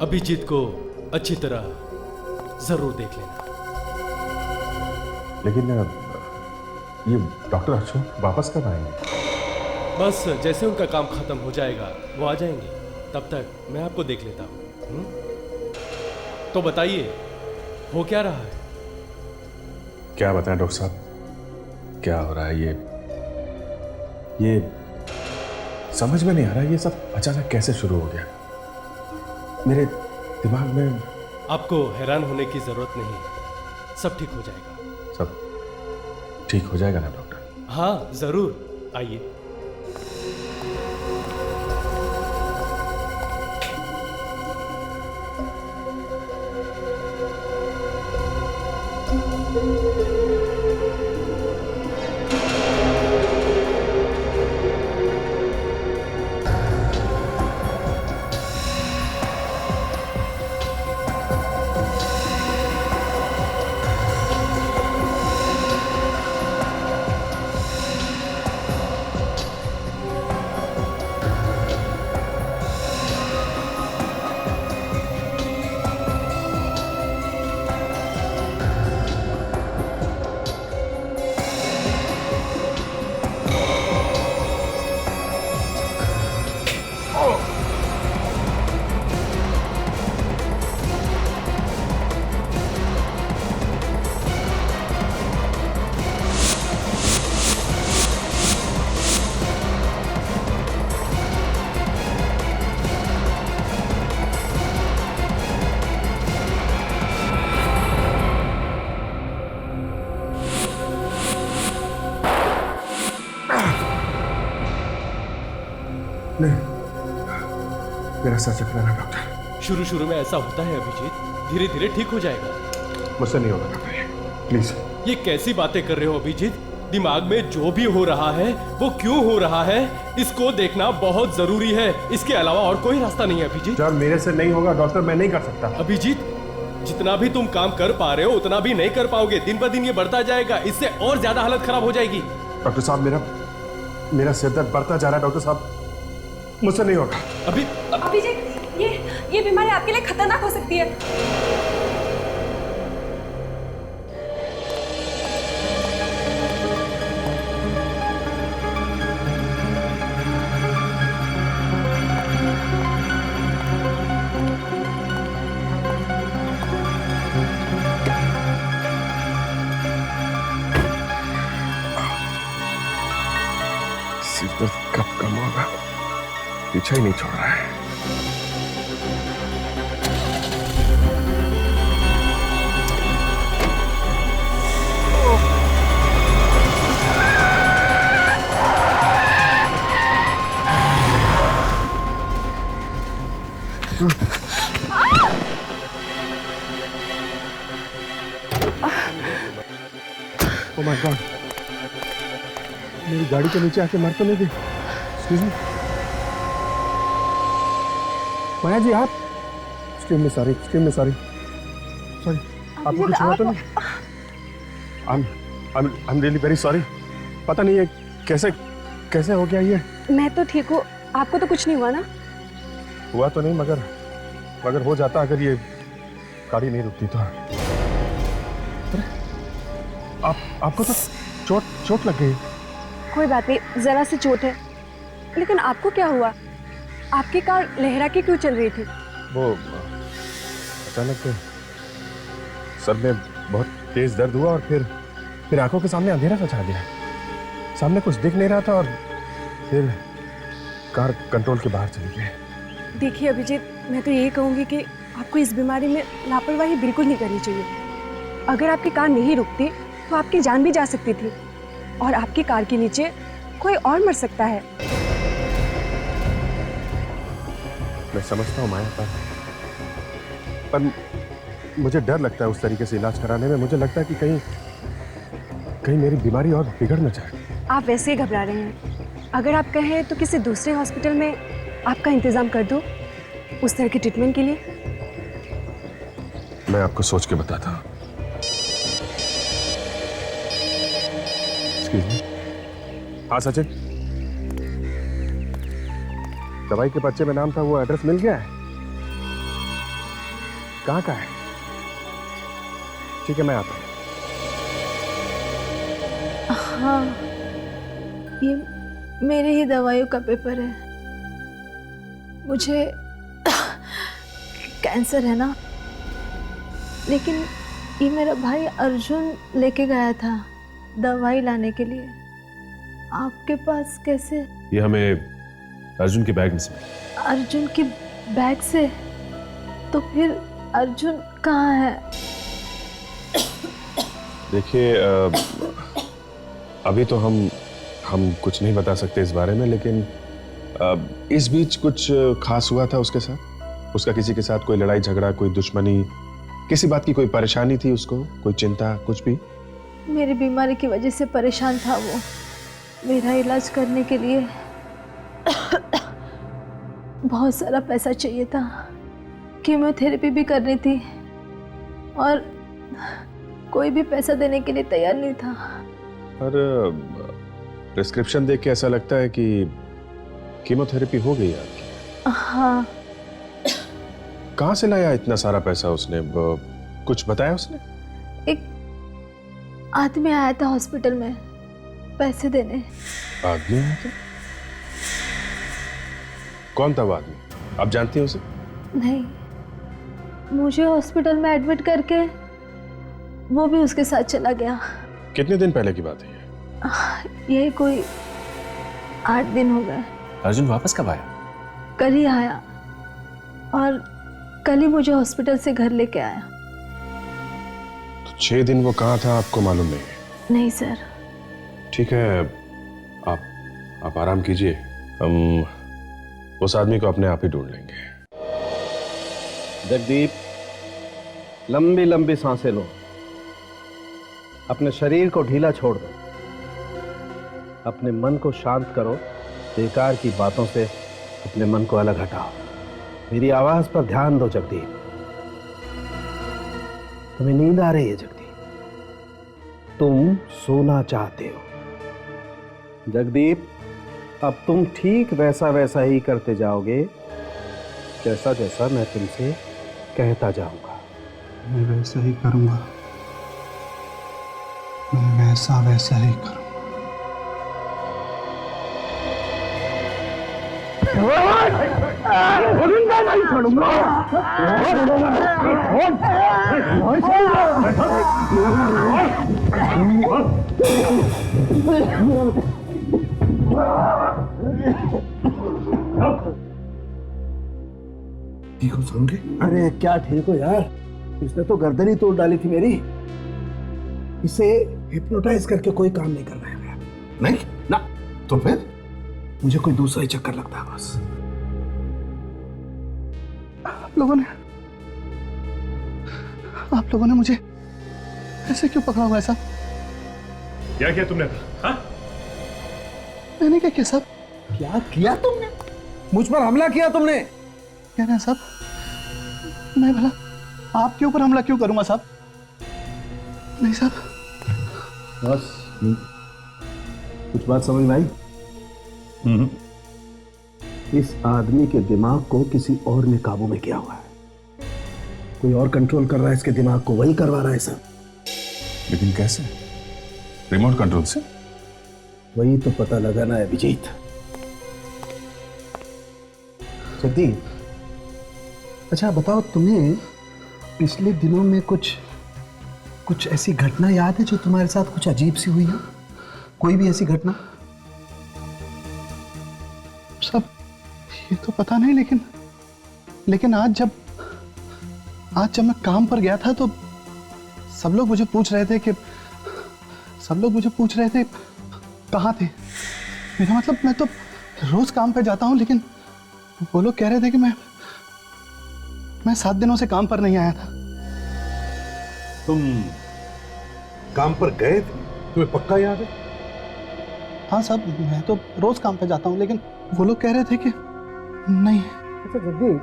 अभिजीत को अच्छी तरह जरूर देख लेना। लेकिन ये डॉक्टर अशोक वापस कब आएंगे? बस जैसे उनका काम खत्म हो जाएगा वो आ जाएंगे, तब तक मैं आपको देख लेता हूँ। तो बताइए हो क्या रहा है? क्या बताएं डॉक्टर साहब, क्या हो रहा है? ये समझ में नहीं आ रहा, ये सब अचानक कैसे शुरू हो गया मेरे दिमाग में। आपको हैरान होने की जरूरत नहीं है, सब ठीक हो जाएगा। सब ठीक हो जाएगा ना डॉक्टर? हाँ जरूर, आइए। मेरा सर चकरा रहा डॉक्टर। शुरू में ऐसा होता है अभिजीत, धीरे धीरे ठीक हो जाएगा। मुझसे नहीं होगा डॉक्टर, प्लीज। ये कैसी बातें कर रहे हो अभिजीत? दिमाग में जो भी हो रहा है वो क्यों हो रहा है इसको देखना बहुत जरूरी है। इसके अलावा और कोई रास्ता नहीं है अभिजीत। जब मेरे से नहीं होगा डॉक्टर, मैं नहीं कर सकता। अभिजीत जितना भी तुम काम कर पा रहे हो उतना भी नहीं कर पाओगे। दिन ब दिन ये बढ़ता जाएगा, इससे और ज्यादा हालत खराब हो जाएगी। डॉक्टर साहब मेरा सिर दर्द बढ़ता जा रहा है डॉक्टर साहब, मुझसे नहीं होगा। अभिजीत ये बीमारी आपके लिए खतरनाक हो सकती है। सिर दर्द कब कम होगा, पीछा ही नहीं छोड़ रहा है। Oh my God! मेरी गाड़ी के नीचे आके मर तो नहीं गई? Excuse me? माया जी आप? Extremely sorry, sorry. आपको कुछ हुआ तो नहीं? I'm really very sorry. पता नहीं है कैसे हो गया ये? मैं तो ठीक हूँ, आपको तो कुछ नहीं हुआ ना? हुआ तो नहीं, मगर हो जाता अगर ये गाड़ी नहीं रुकती तो। आपको तो चोट लग गई। कोई बात नहीं, जरा सी चोट है। लेकिन आपको क्या हुआ? आपकी कार लहरा के क्यों चल रही थी? वो अचानक सर में बहुत तेज दर्द हुआ और फिर आंखों के सामने अंधेरा सा छा गया। सामने कुछ दिख नहीं रहा था और फिर कार कंट्रोल के बाहर चली गई। देखिए अभिजीत, मैं तो यही कहूँगी कि आपको इस बीमारी में लापरवाही बिल्कुल नहीं करनी चाहिए। अगर आपकी कार नहीं रुकती तो आपकी जान भी जा सकती थी और आपकी कार के नीचे कोई और मर सकता है। मैं समझता हूँ माया, पर मुझे डर लगता है उस तरीके से इलाज कराने में। मुझे लगता है कि कहीं कहीं मेरी बीमारी और बिगड़ न जाए। आप वैसे ही घबरा रहे हैं। अगर आप कहें तो किसी दूसरे हॉस्पिटल में आपका इंतजाम कर दो उस तरह के ट्रीटमेंट के लिए। मैं आपको सोच के बताता हूँ। Excuse me। हाँ सचिन, दवाई के पर्चे में नाम था, वो एड्रेस मिल गया है? कहाँ का है? ठीक है, मैं आता हूँ। हाँ, ये मेरे ही दवाइयों का पेपर है। मुझे कैंसर है ना, लेकिन ये मेरा भाई अर्जुन लेके गया था दवाई लाने के लिए। आपके पास कैसे? ये हमें अर्जुन के बैग में से मिला। अर्जुन की बैग से? तो फिर अर्जुन कहाँ है? देखिए, अभी तो हम कुछ नहीं बता सकते इस बारे में, लेकिन इस बीच कुछ खास हुआ था उसके साथ? उसका किसी के साथ कोई लड़ाई झगड़ा, कोई दुश्मनी, किसी बात की कोई परेशानी थी उसको, कोई चिंता, कुछ भी? मेरी बीमारी की वजह से परेशान था वो। मेरा इलाज करने के लिए बहुत सारा पैसा चाहिए था। कीमोथेरेपी भी करनी थी और कोई भी पैसा देने के लिए तैयार नहीं था। पर प्रिस्क्रिप्शन देख के ऐसा लगता है कि कीमोथेरेपी हो गई आपकी। हाँ। कहाँ से लाया इतना सारा पैसा उसने? कुछ बताया उसने? एक आदमी आया था हॉस्पिटल में पैसे देने। आदमी आया था? कौन था वो आदमी? आप जानती हैं उसे? नहीं, मुझे हॉस्पिटल में एडमिट करके वो भी उसके साथ चला गया। कितने दिन पहले की बात है ये? यही कोई 8 दिन हो गए। अर्जुन वापस कब आया? कल ही आया और कल ही मुझे हॉस्पिटल से घर लेके आया। तो 6 दिन वो कहाँ था आपको मालूम नहीं? नहीं सर। ठीक है, आप आराम कीजिए, हम उस आदमी को अपने आप ही ढूंढ लेंगे। जगदीप, लंबी लंबी सांसें लो, अपने शरीर को ढीला छोड़ दो, अपने मन को शांत करो, बेकार की बातों से अपने मन को अलग हटाओ। मेरी आवाज पर ध्यान दो जगदीप। तुम्हें नींद आ रही है जगदीप, तुम सोना चाहते हो। जगदीप, अब तुम ठीक वैसा वैसा ही करते जाओगे जैसा जैसा मैं तुमसे कहता जाऊंगा। मैं वैसा ही करूंगा, मैं वैसा ही करूंगा। नहीं छोड़ूंगा। ठीक हो सुनोगे? अरे क्या ठीक हो यार, इसने तो गर्दन ही तोड़ डाली थी मेरी। इसे हिप्नोटाइज करके कोई काम नहीं करना है मेरा। नहीं ना, तो फिर मुझे कोई दूसरा ही चक्कर लगता है बस। आप लोगों ने मुझे ऐसे क्यों पकड़ा हुआ है साहब? क्या किया तुमने? हाँ? मैंने क्या किया साहब? क्या किया तुमने? मुझ पर हमला किया तुमने? कह रहे हैं साहब, मैं भला आपके ऊपर हमला क्यों करूंगा साहब? नहीं साहब, बस कुछ बात समझ में आई? इस आदमी के दिमाग को किसी और ने काबू में किया हुआ है। कोई और कंट्रोल कर रहा है इसके दिमाग को, वही करवा रहा है सब। लेकिन कैसे? रिमोट कंट्रोल से? वही तो पता लगाना है अभिजीत। जगदीप, अच्छा बताओ, तुम्हें पिछले दिनों में कुछ ऐसी घटना याद है जो तुम्हारे साथ कुछ अजीब सी हुई हो? कोई भी ऐसी घटना? सब ये तो पता नहीं, लेकिन आज जब मैं काम पर गया था तो सब लोग मुझे पूछ रहे थे कहाँ थे। मेरा मतलब, मैं तो रोज काम पे जाता हूँ, लेकिन वो लोग कह रहे थे कि मैं 7 दिनों से काम पर नहीं आया था। तुम काम पर गए थे? तुम्हें पक्का याद है? हाँ साहब, मैं तो रोज काम पे जाता हूँ, लेकिन वो लोग कह रहे थे कि नहीं। अच्छा जगदीप,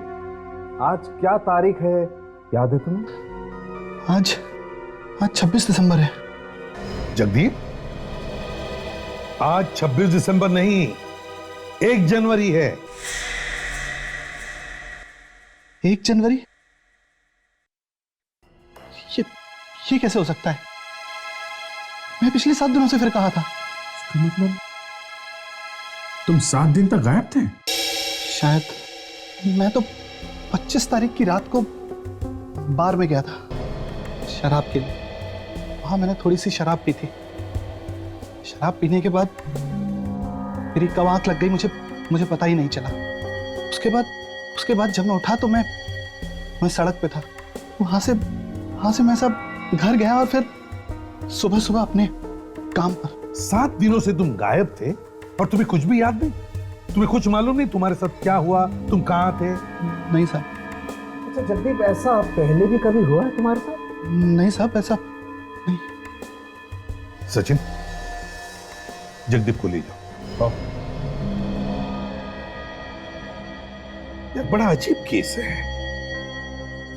आज क्या तारीख है, याद है तुम्हें? आज 26 दिसंबर है। जगदीप, आज 26 दिसंबर नहीं, 1 जनवरी है। 1 जनवरी? ये कैसे हो सकता है? मैं पिछले 7 दिनों से फिर कहा था। इसका मतलब तुम 7 दिन तक गायब थे? शायद। मैं तो 25 तारीख की रात को बार में गया था शराब के लिए। वहां मैंने थोड़ी सी शराब पी थी। शराब पीने के बाद मेरी कब आंख लग गई मुझे पता ही नहीं चला। उसके बाद जब मैं उठा तो मैं सड़क पे था। वहां से मैं सब घर गया और फिर सुबह अपने काम पर। 7 दिनों से तुम गायब थे और तुम्हें कुछ भी याद नहीं? तुम्हें कुछ मालूम नहीं तुम्हारे साथ क्या हुआ? तुम कहाँ थे? नहीं साहब। अच्छा जगदीप, ऐसा पहले भी कभी हुआ है तुम्हारे साथ? नहीं साहब, ऐसा नहीं। सचिन, जगदीप को ले जाओ। यह बड़ा अजीब केस है।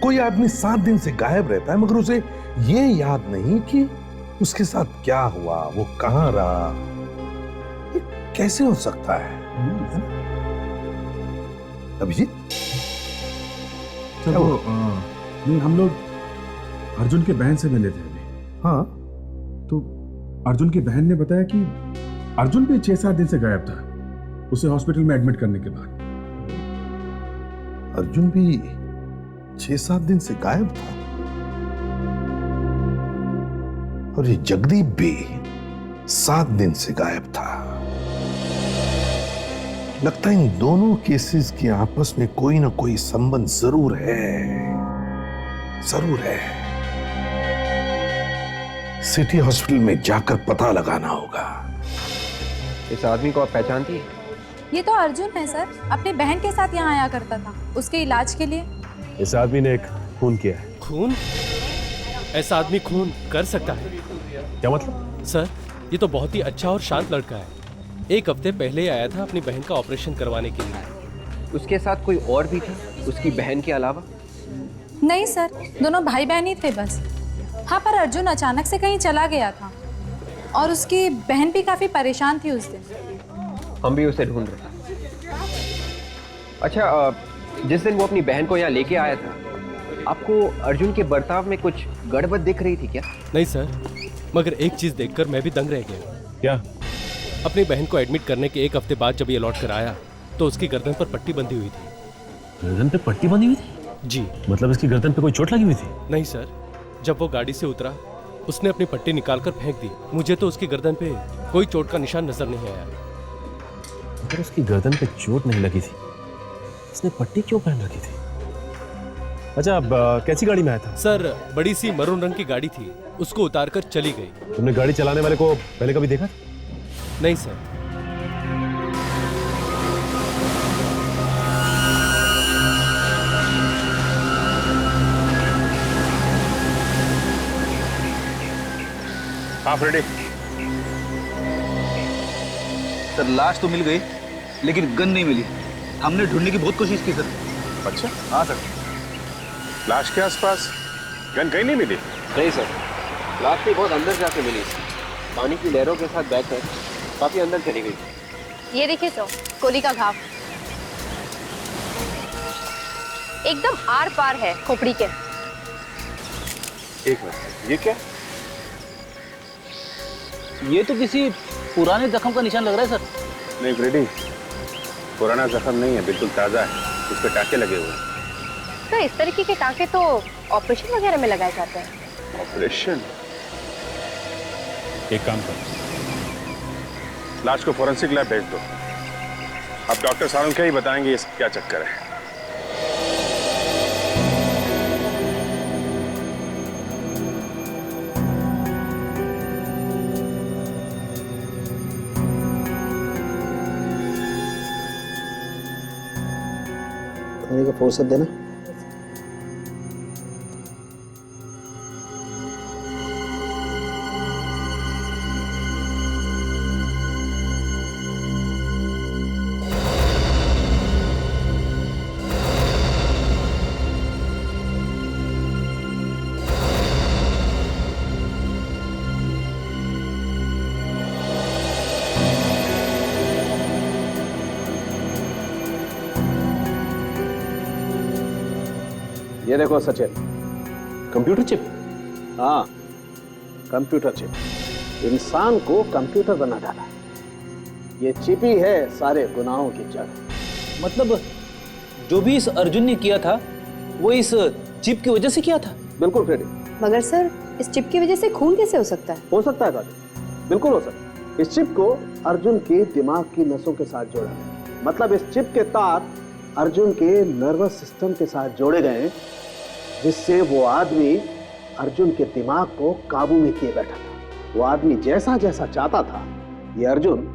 कोई आदमी 7 दिन से गायब रहता है मगर उसे यह याद नहीं कि उसके साथ क्या हुआ, वो कहां रहा। ये कैसे हो सकता है? अभिजीत, तो नहीं, हम लोग अर्जुन के बहन से मिले थे अभी। हाँ, तो अर्जुन की बहन ने बताया कि अर्जुन भी 6-7 दिन से गायब था, उसे हॉस्पिटल में एडमिट करने के बाद। अर्जुन भी 6-7 दिन से गायब था और ये जगदीप भी 7 दिन से गायब था। लगता है इन दोनों केसेस के आपस में कोई ना कोई संबंध जरूर है। सिटी हॉस्पिटल में जाकर पता लगाना होगा। इस आदमी को आप पहचानती हैं? ये तो अर्जुन है सर, अपनी बहन के साथ यहाँ आया करता था उसके इलाज के लिए। इस आदमी ने एक खून किया है। खून? ऐसा आदमी खून कर सकता है? क्या मतलब? सर, ये तो बहुत ही अच्छा और शांत लड़का है। 1 हफ्ते पहले ही आया था अपनी बहन का ऑपरेशन करवाने के लिए। उसके साथ कोई और भी था उसकी बहन के अलावा? नहीं सर, दोनों भाई बहन ही थे बस। हाँ, पर अर्जुन अचानक से कहीं चला गया था और उसकी बहन भी काफी परेशान थी उस दिन। हम भी उसे ढूंढ रहे थे। अच्छा, जिस दिन वो अपनी बहन को यहाँ लेके आया था, आपको अर्जुन के बर्ताव में कुछ गड़बड़ दिख रही थी क्या? नहीं सर, मगर एक चीज देखकर मैं भी दंग रह गया। क्या? अपनी बहन को एडमिट करने के 1 हफ्ते बाद जब ये लौट कर आया तो उसकी गर्दन पर पट्टी बंधी हुई थी। गर्दन पे पट्टी बंधी हुई थी? जी। मतलब इसकी गर्दन पे कोई चोट लगी हुई थी? नहीं सर, जब वो गाड़ी से उतरा उसने अपनी पट्टी निकालकर फेंक दी। मुझे तो उसकी गर्दन पे कोई चोट का निशान नजर नहीं आया। अगर उसकी गर्दन पे चोट नहीं लगी थी, इसने पट्टी क्यों पहन रखी थी? अच्छा, अब कैसी गाड़ी में आया था? सर, बड़ी सी मरून रंग की गाड़ी थी, उसको उतारकर चली गई। तुमने गाड़ी चलाने वाले को पहले कभी देखा? नहीं सर। हाँ फ्रेडी। सर, लाश तो मिल गई लेकिन गन नहीं मिली। हमने ढूंढने की बहुत कोशिश की सर। अच्छा? हाँ सर। लाश के आसपास गन कहीं नहीं मिली? नहीं सर, लाश भी बहुत अंदर जाके मिली। पानी की लहरों के साथ बहकर काफी अंदर चली गई। ये देखिए तो गोली का घाव एकदम आर पार है खोपड़ी के। एक मिनट, ये क्या? ये तो किसी पुराने जख्म का निशान लग रहा है सर। नहीं फ्रेडी, पुराना जख्म नहीं है, बिल्कुल ताजा है। उस पे टाके लगे हुए हैं। तो इस तरीके के टाके तो ऑपरेशन वगैरह में लगाए जाते हैं। ऑपरेशन? एक काम करो, लाश को फोरेंसिक लैब भेज दो। अब डॉक्टर सारुण क्या ही बताएंगे ये क्या चक्कर है। खाने का फुर्सत देना। ये देखो सचिन, कंप्यूटर चिप? हाँ, कंप्यूटर चिप। इंसान को कंप्यूटर बना डाला। ये चिप ही है सारे गुनाहों की जड़। मतलब जो भी इस अर्जुन ने किया था वो इस चिप की वजह से किया था? बिल्कुल फ्रेडी। मगर सर, इस चिप की वजह से खून कैसे हो सकता है? हो सकता है काजल, बिल्कुल हो सकता है। इस चिप को अर्जुन के दिमाग की नसों के साथ जोड़ा गया। मतलब इस चिप के तार अर्जुन के नर्वस सिस्टम के साथ जोड़े गए, जिससे वो आदमी अर्जुन के दिमाग को काबू में किए बैठा था। वो आदमी जैसा जैसा चाहता था, ये अर्जुन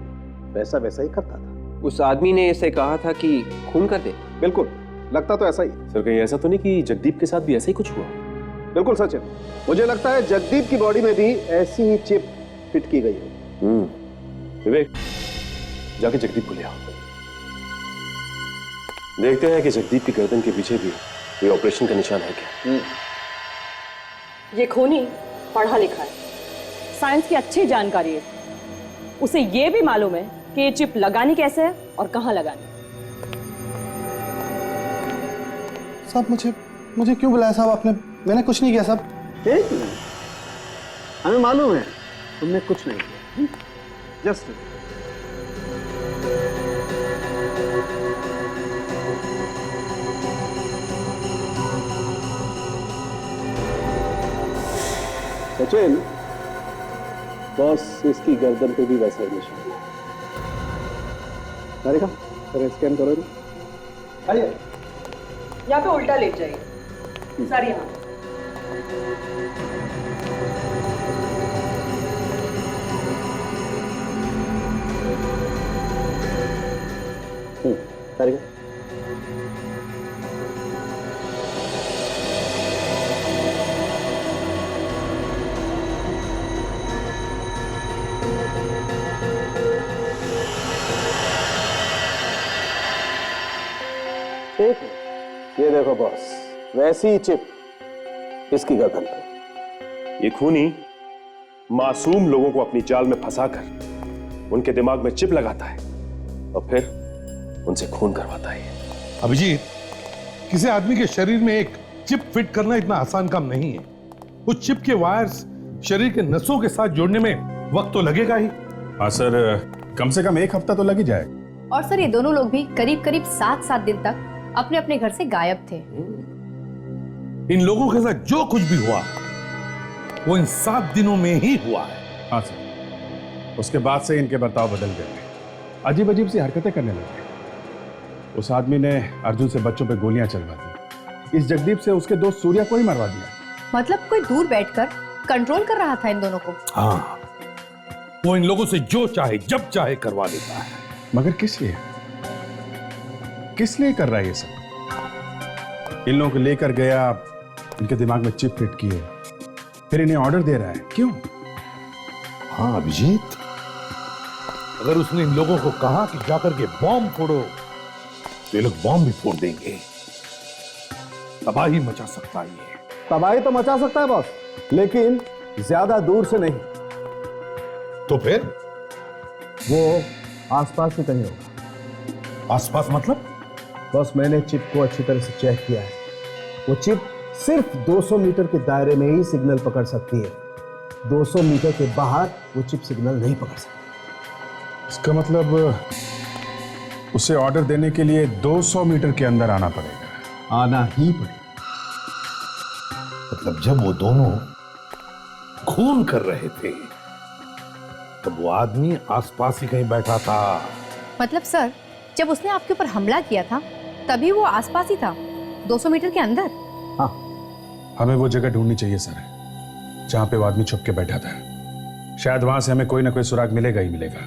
वैसा वैसा ही करता था। उस आदमी ने इसे कहा था कि खून कर दे? बिल्कुल, लगता तो ऐसा ही। सर कहीं ऐसा तो नहीं कि जगदीप के साथ भी ऐसा ही कुछ हुआ? बिल्कुल सचिन, मुझे लगता है जगदीप की बॉडी में भी ऐसी ही चिप फिट की गई है। विवेक, जाके जगदीप को ले आओ। देखते हैं कि जगदीप की गर्दन के पीछे भी कोई ऑपरेशन का निशान है क्या। ये खूनी पढ़ा लिखा है, साइंस की अच्छी जानकारी है। उसे ये भी मालूम है कि ये चिप लगानी कैसे है और कहाँ लगानी। साहब मुझे क्यों बुलाया साहब आपने? मैंने कुछ नहीं किया साहब। एक मिनट, हमें मालूम है तुमने कुछ नहीं किया। जस्ट सचिन, बस इसकी गर्दन पे भी वैसा ही निशान है। अरे का स्कैन करो। आइए, यहाँ पे उल्टा लेट जाइए सर। यहाँ करेगा। ठीक है, ये देखो बॉस, वैसी ही चिप इसकी गर्दन पे। ये खूनी मासूम लोगों को अपनी जाल में फंसाकर उनके दिमाग में चिप लगाता है और फिर उनसे खून करवाता है। अभिजीत, किसी आदमी के शरीर में एक चिप फिट करना इतना आसान काम नहीं है। उस चिप के वायर्स शरीर के नसों के साथ जोड़ने में वक्त तो लगेगा ही। हाँ सर, कम से कम 1 हफ्ता तो लग ही जाए। और सर, ये दोनों लोग भी करीब करीब 7-7 दिन तक अपने अपने घर से गायब थे। इन लोगों के साथ जो कुछ भी हुआ वो इन 7 दिनों में ही हुआ है। हाँ सर, उसके बाद से इनके बर्ताव बदल गए, अजीब अजीब सी हरकतें करने लगे। उस आदमी ने अर्जुन से बच्चों पे गोलियां चलवा दी। इस जगदीप से उसके दोस्त सूर्या को ही मरवा दिया। मतलब कोई दूर बैठकर कंट्रोल कर रहा था इन दोनों को। हाँ, वो इन लोगों से जो चाहे जब चाहे करवा देता है। मगर किस लिए? किस लिए कर रहा है ये सब? इन लोगों को लेकर गया, इनके दिमाग में चिप फिट की है, फिर इन्हें ऑर्डर दे रहा है। क्यों? हाँ अभिजीत, अगर उसने इन लोगों को कहा कि जाकर के बॉम्ब फोड़ो तो ये लोग बॉम्ब भी फोड़ देंगे। तबाही मचा सकता है ये। तबाही तो मचा सकता है बॉस, लेकिन ज्यादा दूर से नहीं। तो फिर वो आसपास ही कहीं होगा। आसपास मतलब? बॉस, मैंने चिप को अच्छी तरह से चेक किया है। वो चिप सिर्फ 200 मीटर के दायरे में ही सिग्नल पकड़ सकती है। 200 मीटर के बाहर वो चिप सिग्नल नहीं पकड़ सकती। इसका मतलब उसे ऑर्डर देने के लिए 200 मीटर के अंदर आना पड़ेगा। आना ही पड़ेगा। मतलब जब वो दोनों खून कर रहे थे तब वो आदमी आसपास ही कहीं बैठा था। मतलब सर, जब उसने आपके ऊपर हमला किया था तभी वो आसपास ही था, 200 मीटर के अंदर। हाँ, हमें वो जगह ढूंढनी चाहिए सर, जहां पे वो आदमी छुप के बैठा था। शायद वहां से हमें कोई ना कोई सुराग मिलेगा ही मिलेगा।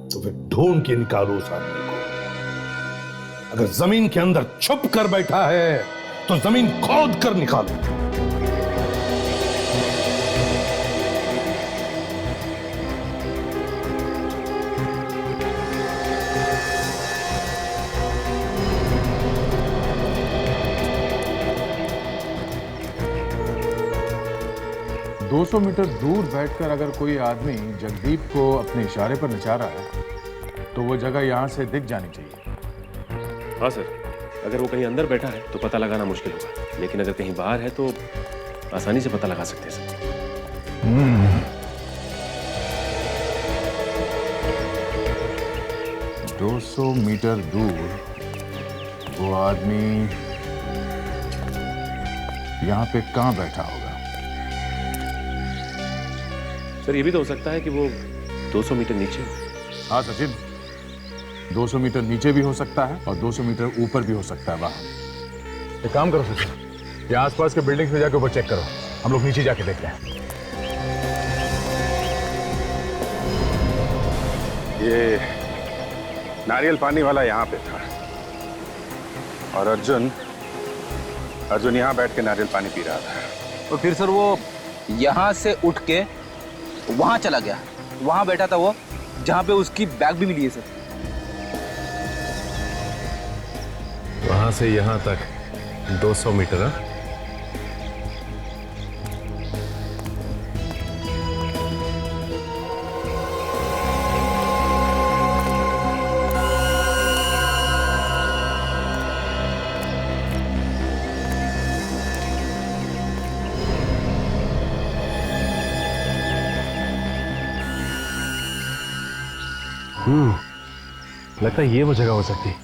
तो फिर ढूंढ के निकालो उस आदमी को। अगर जमीन के अंदर छुप कर बैठा है तो जमीन खोद कर निकालो। दो 200 मीटर दूर बैठकर अगर कोई आदमी जगदीप को अपने इशारे पर नचा रहा है तो वो जगह यहां से दिख जानी चाहिए। हाँ सर, अगर वो कहीं अंदर बैठा है तो पता लगाना मुश्किल होगा, लेकिन अगर कहीं बाहर है तो आसानी से पता लगा सकते हैं सर। 200 मीटर दूर वो आदमी यहाँ पे कहाँ बैठा होगा? सर ये भी तो हो सकता है कि वो 200 मीटर नीचे हो। हाँ सचिन, 200 मीटर नीचे भी हो सकता है और 200 मीटर ऊपर भी हो सकता है वहां। एक काम करो सचिन, ये आसपास के बिल्डिंग्स में जाके ऊपर चेक करो, हम लोग नीचे जाके देखते हैं। ये नारियल पानी वाला यहाँ पे था और अर्जुन यहाँ बैठ के नारियल पानी पी रहा था। तो फिर सर वो यहाँ से उठ के वहां चला गया, वहां बैठा था वो, जहां पे उसकी बैग भी मिली है सर। वहां से यहां तक 200 मीटर है। लगता है ये वो जगह हो सकती है।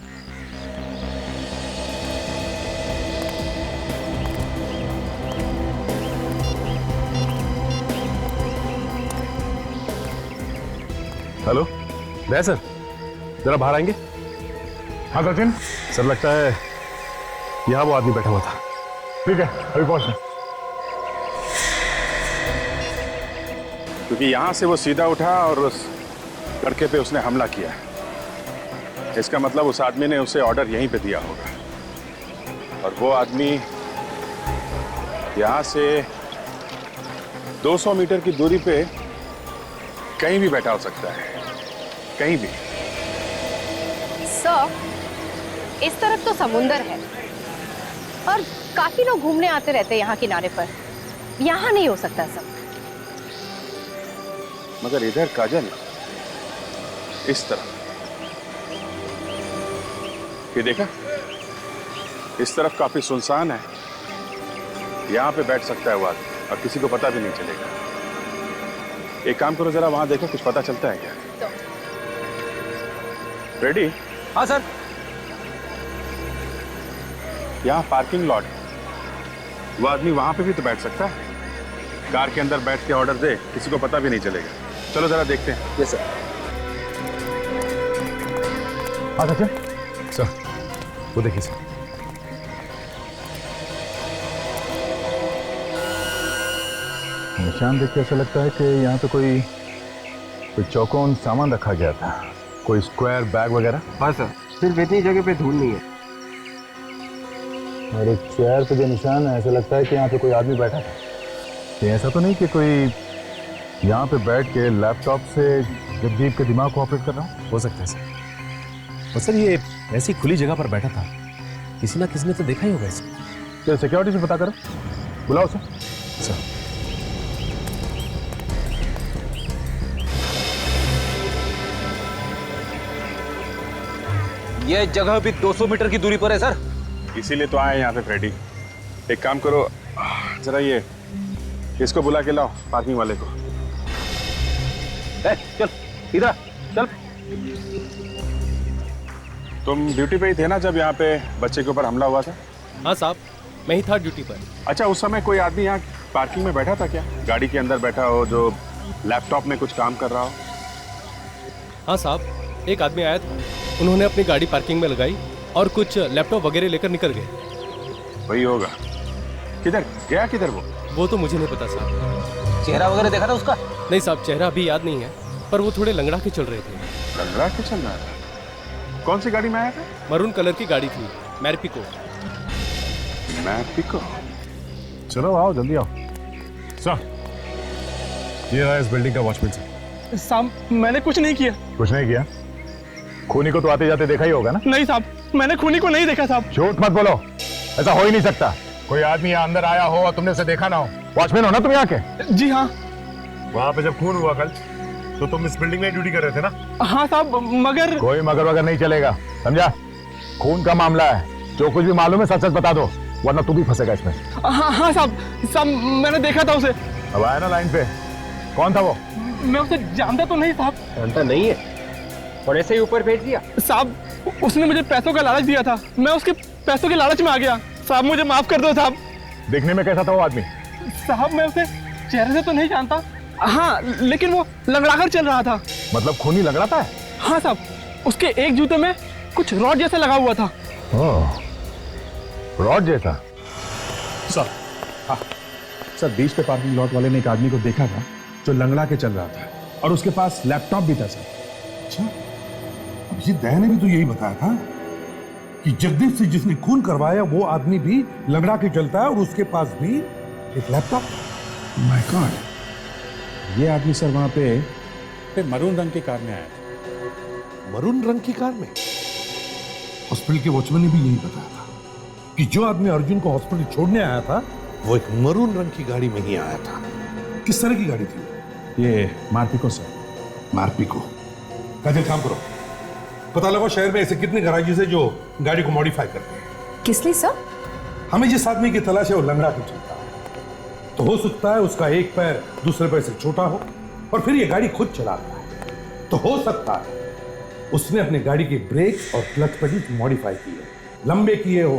हेलो दया सर, जरा बाहर आएंगे? हाँ सचिन। सर लगता है यहाँ वो आदमी बैठा हुआ था। ठीक है, अभी पहुंच रहे। क्योंकि यहाँ से वो सीधा उठा और उस लड़के पे उसने हमला किया। इसका मतलब उस आदमी ने उसे ऑर्डर यहीं पे दिया होगा और वो आदमी यहाँ से 200 मीटर की दूरी पे कहीं भी बैठा हो सकता है, कहीं भी। सर, इस तरफ तो समुंदर है और काफी लोग घूमने आते रहते हैं यहाँ किनारे पर, यहाँ नहीं हो सकता सब। मगर इधर काजल, इस तरफ ये देखा, इस तरफ काफी सुनसान है, यहाँ पे बैठ सकता है वो आदमी और किसी को पता भी नहीं चलेगा। एक काम करो, जरा वहां देखो, कुछ पता चलता है क्या? रेडी? हाँ सर। यहाँ पार्किंग लॉट, वो आदमी वहां पे भी तो बैठ सकता है, कार के अंदर बैठ के ऑर्डर दे, किसी को पता भी नहीं चलेगा। चलो जरा देखते हैं। Yes sir. हाँ सचिन। सर वो देखिए सर, निशान देख के ऐसा लगता है कि यहाँ पे कोई चौकोन सामान रखा गया था, कोई स्क्वायर बैग वगैरह। हाँ सर, सिर्फ इतनी जगह पे धूल नहीं है। और एक चेयर पे जो निशान है, ऐसा लगता है कि यहाँ पे कोई आदमी बैठा था। ये ऐसा तो नहीं कि कोई यहाँ पे बैठ के लैपटॉप से जगदीप के दिमाग को ऑपरेट कर रहा हूँ? हो सकता है सर। और सर ये ऐसी खुली जगह पर बैठा था, किसी ना किसी ने तो देखा ही होगा इसे। तो सिक्योरिटी से पता करो, बुलाओ सर। सर ये जगह भी 200 मीटर की दूरी पर है सर। इसीलिए तो आए यहाँ पे फ्रेडी। एक काम करो, जरा ये इसको बुला के लाओ, पार्किंग वाले को। चल इधर चल। तुम ड्यूटी पे ही थे ना जब यहाँ पे बच्चे के ऊपर हमला हुआ था? हाँ साहब, मैं ही था ड्यूटी पर। अच्छा, उस समय कोई आदमी यहाँ पार्किंग में बैठा था क्या? गाड़ी के अंदर बैठा हो, जो लैपटॉप में कुछ काम कर रहा हो? हाँ साहब, एक आदमी आया था, उन्होंने अपनी गाड़ी पार्किंग में लगाई और कुछ लैपटॉप वगैरह लेकर निकल गए। वही होगा। किधर गया, किधर वो तो मुझे नहीं पता साहब। चेहरा वगैरह देखा था उसका? नहीं साहब, चेहरा अभी याद नहीं है, पर वो थोड़े लंगड़ा के चल रहे थे। लंगड़ा के चल रहा था? कौन सी गाड़ी में आया था? मरून कलर की गाड़ी थी, मैर्पिको। मैर्पिको? चलो आओ, जल्दी आओ। सर, ये रहा इस बिल्डिंग का वॉचमैन सर। साहब, मैंने कुछ नहीं किया। कुछ नहीं किया? खूनी को तो आते जाते देखा ही होगा ना? नहीं साहब, मैंने खूनी को नहीं देखा साहब। झूठ मत बोलो, ऐसा हो ही नहीं सकता। कोई आदमी यहाँ अंदर आया हो और तुमने उसे देखा ना हो। वॉचमैन हो ना तुम यहाँ के? जी हाँ। वहाँ पे जब खून हुआ कल, तो तुम इस बिल्डिंग में ड्यूटी कर रहे थे ना? हाँ साहब, मगर कोई मगर वगर नहीं चलेगा, समझा? खून का मामला है, जो कुछ भी मालूम है सच सच बता दो, वरना तू भी फंसेगा इसमें। हाँ हाँ साहब, साहब मैंने देखा था उसे। अब आया ना लाइन पे, कौन था वो? मैं उसे जानता तो नहीं साहब। जानता नहीं है और ऐसे ही ऊपर भेज दिया? साहब उसने मुझे पैसों का लालच दिया था, मैं उसके पैसों के लालच में आ गया। साहब मुझे माफ कर दो साहब। देखने में कैसा था वो आदमी? साहब मैं उसे चेहरे से तो नहीं जानता, हाँ लेकिन वो लंगड़ाकर चल रहा था। मतलब खूनी लंगड़ाता है? हाँ साहब, उसके एक जूते में कुछ रॉड जैसा लगा हुआ था। रॉड जैसा? सर, हाँ सर, बीच पे पार्किंग लॉट वाले ने एक आदमी को देखा था जो लंगड़ा के चल रहा था और उसके पास लैपटॉप भी था सर। अच्छा, अब ये दया ने भी तो यही बताया था कि जगदीश से जिसने खून करवाया वो आदमी भी लंगड़ा के चलता है और उसके पास भी एक लैपटॉप। माय गॉड, ये आदमी सर वहां पे मरून रंग की कार में आया था। मरून रंग की कार में? हॉस्पिटल के वॉचमैन ने भी यही बताया था कि जो आदमी अर्जुन को हॉस्पिटल छोड़ने आया था वो एक मरून रंग की गाड़ी में ही आया था। किस तरह की गाड़ी थी? ये मार्पिको सर। मार्पिको? काजल काम करो, पता लगाओ शहर में ऐसे कितने गैराजेस है जो गाड़ी को मॉडिफाई करते हैं। किस लिए सर? हमें जिस आदमी की तलाश है वो लंगड़ा के चलता है, तो हो सकता है उसका एक पैर दूसरे पैर से छोटा हो और फिर ये गाड़ी खुद चलाता है, तो हो सकता है उसने अपने गाड़ी के ब्रेक और क्लच पेडल मॉडिफाई किए, लंबे किए हो।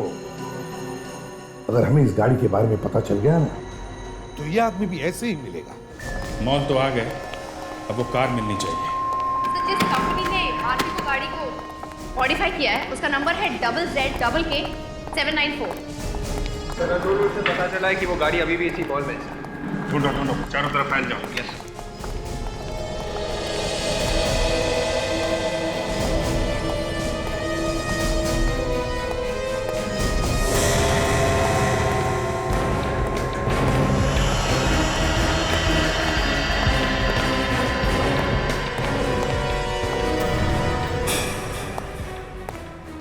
अगर हमें इस गाड़ी के बारे में पता चल गया ना तो ये आदमी भी ऐसे ही मिलेगा। मॉल तो आ गए, अब वो कार मिलनी चाहिए। जिस कंपनी ने मार्पिको गाड़ी को मॉडिफाई किया है उसका नंबर है ZZK 794। सर दूर से पता चला है कि वो गाड़ी अभी भी इसी मॉल में है। ढूंढो ढूंढो, चारों तरफ फैल जाओ। यस।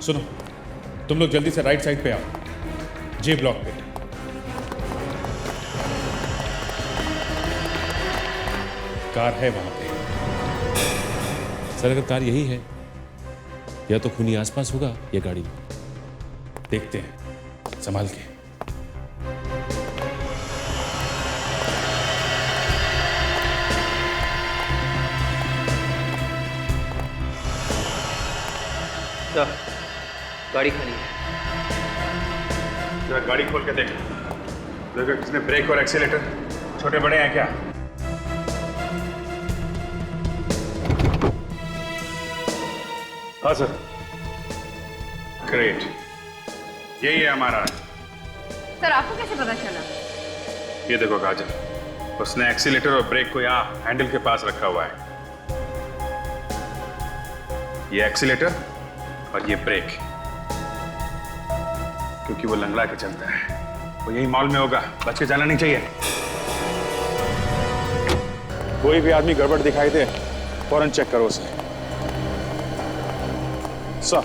सुनो, तुम लोग जल्दी से राइट साइड पे आओ, जे ब्लॉक पे। कार है वहां पे। सर अगर कार यही है, या तो खूनी आसपास होगा या गाड़ी में। देखते हैं, संभाल के। सर गाड़ी खाली है। जरा गाड़ी खोल के देख, देखो किसने ब्रेक और एक्सीलेटर छोटे बड़े हैं क्या? हाँ सर। ग्रेट, यही है हमारा। सर आपको कैसे पता चला? ये देखो काजल, उसने एक्सीलेटर और ब्रेक को यहाँ हैंडल के पास रखा हुआ है। ये एक्सीलेटर और ये ब्रेक, क्योंकि वो लंगड़ा के चलता है। वो यही मॉल में होगा, बच के जाना नहीं चाहिए। कोई भी आदमी गड़बड़ दिखाई दे फौरन चेक करो उसे। सर,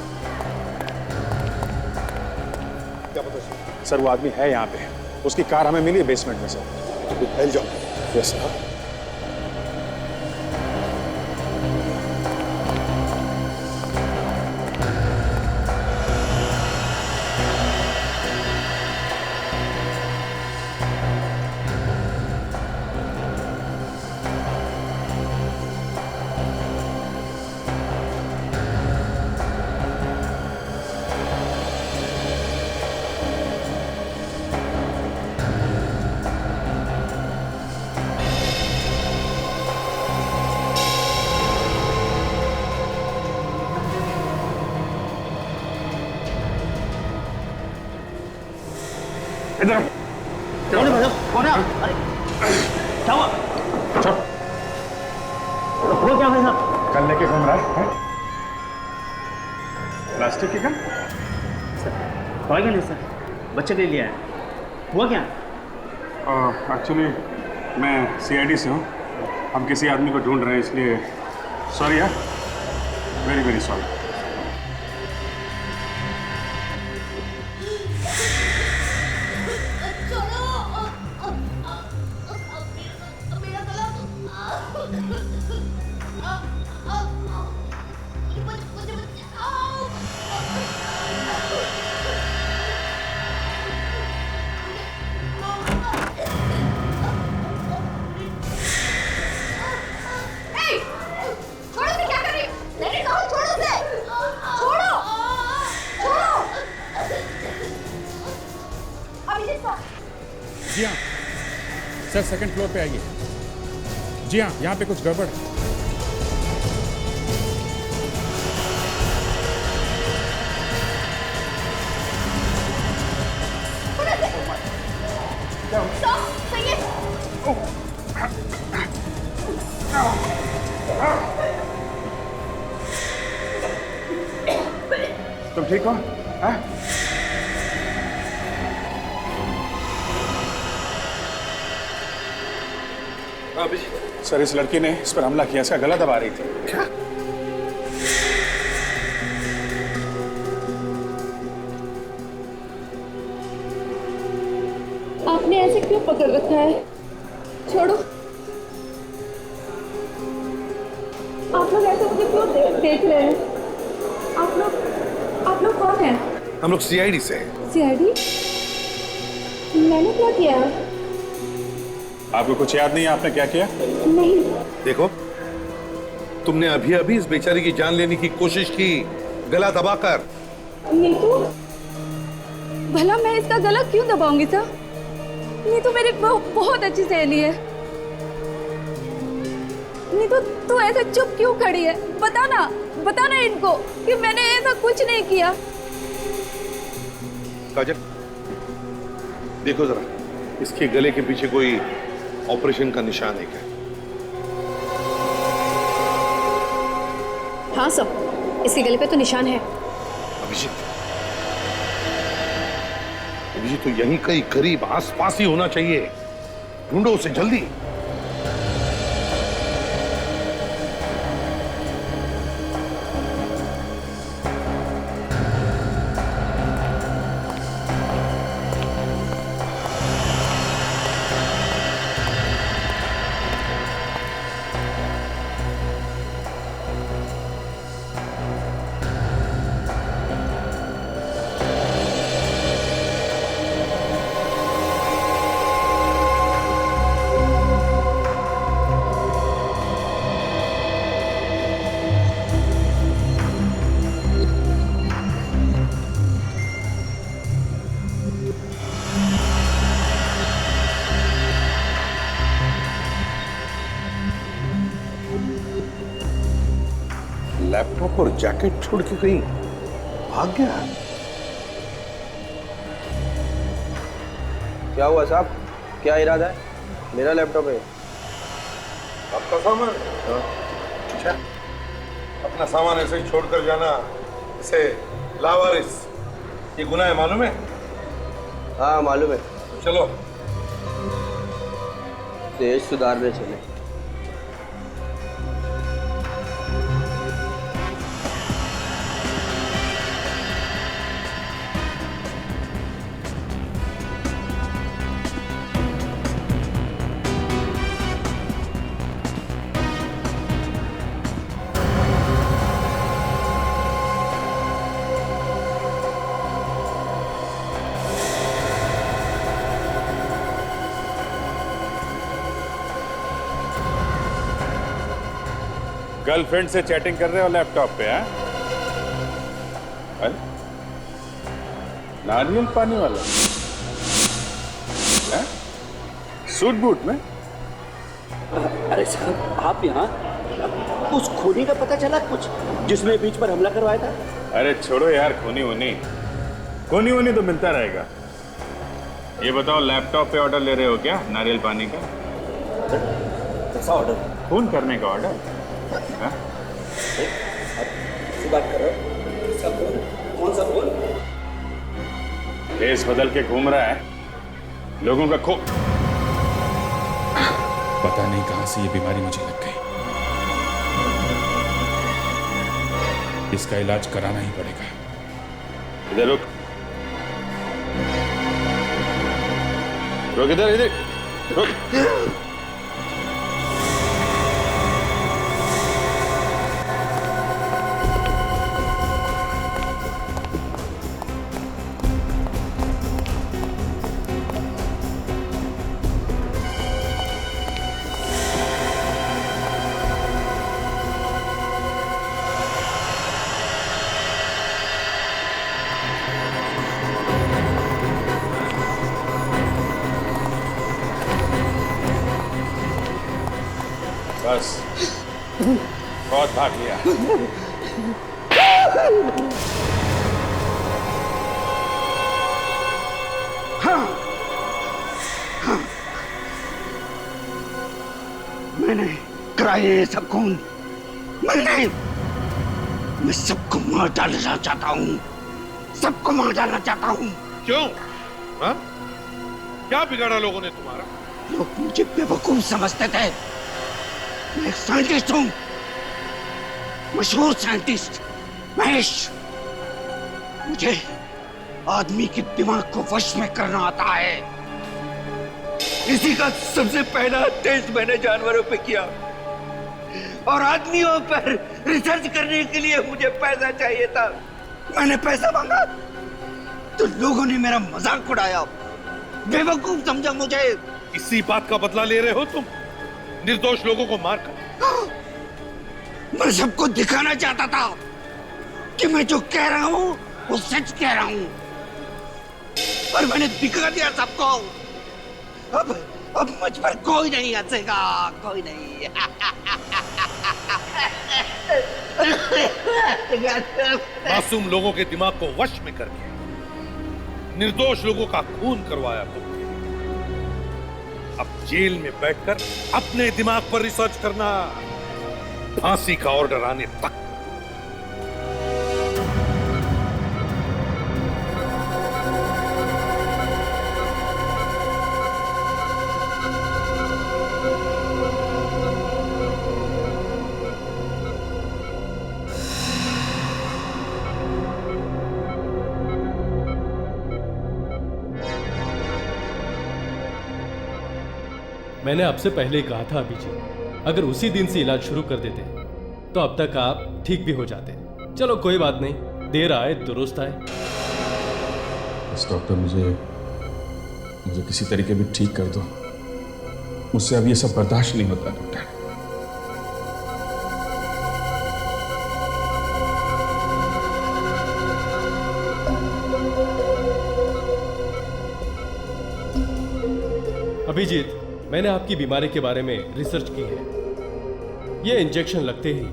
क्या पता सर, वो आदमी है यहाँ पे। उसकी कार हमें मिली बेसमेंट में सर। फैल जाओ। Yes sir. इधर कौन है भाई? कौन है? अरे क्या हुआ? हुआ क्या भाई साहब? कल लेके घूम रहा है? प्लास्टिक की गन? टॉय गन है सर, बच्चे के लिए है। हुआ क्या? एक्चुअली मैं CID से हूँ। हम किसी आदमी को ढूंढ रहे हैं, इसलिए सॉरी यार, वेरी वेरी सॉरी। जी हाँ सर, सेकंड फ्लोर पे आइए। जी हाँ, यहाँ पे कुछ गड़बड़ है। तुम ठीक हो? हाँ? सर, इस लड़की ने इस पर हमला किया, इसका गला दबा रही थी। क्या? आपने ऐसे क्यों पकड़ रखा है? छोड़ो। आप लोग ऐसे मुझे क्यों देख रहे हैं? आप लोग कौन हैं? हम लोग सीआईडी से हैं। सीआईडी? मैंने क्या किया? आपको कुछ याद नहीं है आपने क्या किया? नहीं। देखो, तुमने अभी अभी इस बेचारी की जान लेने की कोशिश की, गला दबाकर। नीतू, भला मैं इसका गला क्यों दबाऊंगी सर? नीतू मेरी बहुत अच्छी सहेली है। नीतू, तू ऐसे चुप क्यों खड़ी है? बता ना इनको कि मैंने ऐसा कुछ नहीं किया। काजल, देखो जरा, इसके गले के पीछे कोई ऑपरेशन का निशान है क्या? हाँ सब, इसके गले पे तो निशान है। अभिजीत तो यहीं कहीं करीब आसपास ही होना चाहिए। ढूंढो उसे जल्दी। लैपटॉप और जैकेट छोड़ के कहीं भाग गया। क्या हुआ साहब? क्या इरादा है? मेरा लैपटॉप है। आपका सामान? अच्छा, अपना सामान ऐसे ही छोड़कर जाना, इसे लावारिस, ये गुनाह है, मालूम है? हाँ मालूम है। चलो देश सुधारने चले। गर्लफ्रेंड से चैटिंग कर रहे हो लैपटॉप पे? हैं? अरे नारियल पानी वाला हैं? सूट बूट में? अरे साहब, आप यहाँ? उस खूनी का पता चला कुछ जिसने बीच पर हमला करवाया था? अरे छोड़ो यार, खूनी वूनी तो मिलता रहेगा। ये बताओ, लैपटॉप पे ऑर्डर ले रहे हो क्या नारियल पानी का? कैसा ऑर्डर? खून करने का ऑर्डर? बात कर रहे हो? कौन सा फोन? देश बदल के घूम रहा है, लोगों का खून। पता नहीं कहां से ये बीमारी मुझे लग गई। इसका इलाज कराना ही पड़ेगा। इधर रुक, इधर रुक। बस बहुत भाग लिया। मैंने कराए ये सब खून, मैं सबको मार डालना चाहता हूँ, सबको मार डालना चाहता हूँ। क्यों? हाँ? क्या बिगाड़ा लोगों ने तुम्हारा? लोग मुझे बेवकूफ समझते थे। मैं एक साइंटिस्ट हूँ, मशहूर साइंटिस्ट महेश। मुझे आदमी के दिमाग को वश में करना आता है। इसी का सबसे पहला टेस्ट मैंने जानवरों पे किया और आदमियों पर रिसर्च करने के लिए मुझे पैसा चाहिए था। मैंने पैसा मांगा तो लोगों ने मेरा मजाक उड़ाया, बेवकूफ समझा मुझे। इसी बात का बदला ले रहे हो तुम, निर्दोष लोगों को मारकर? मैं सबको दिखाना चाहता था कि मैं जो कह रहा हूँ वो सच कह रहा हूँ, और मैंने दिखा दिया सबको। अब मुझ पर कोई नहीं हंसेगा, कोई नहीं। मासूम लोगों के दिमाग को वश में करके निर्दोष लोगों का खून करवाया तुमने। अब जेल में बैठकर अपने दिमाग पर रिसर्च करना, फांसी का ऑर्डर आने तक। मैंने आपसे पहले ही कहा था अभिजीत, अगर उसी दिन से इलाज शुरू कर देते तो अब तक आप ठीक भी हो जाते। चलो कोई बात नहीं, देर आए दुरुस्त आए। बस डॉक्टर मुझे किसी तरीके भी ठीक कर दो, मुझसे अब ये सब बर्दाश्त नहीं होता डॉक्टर। अभिजीत, मैंने आपकी बीमारी के बारे में रिसर्च की है। ये इंजेक्शन लगते ही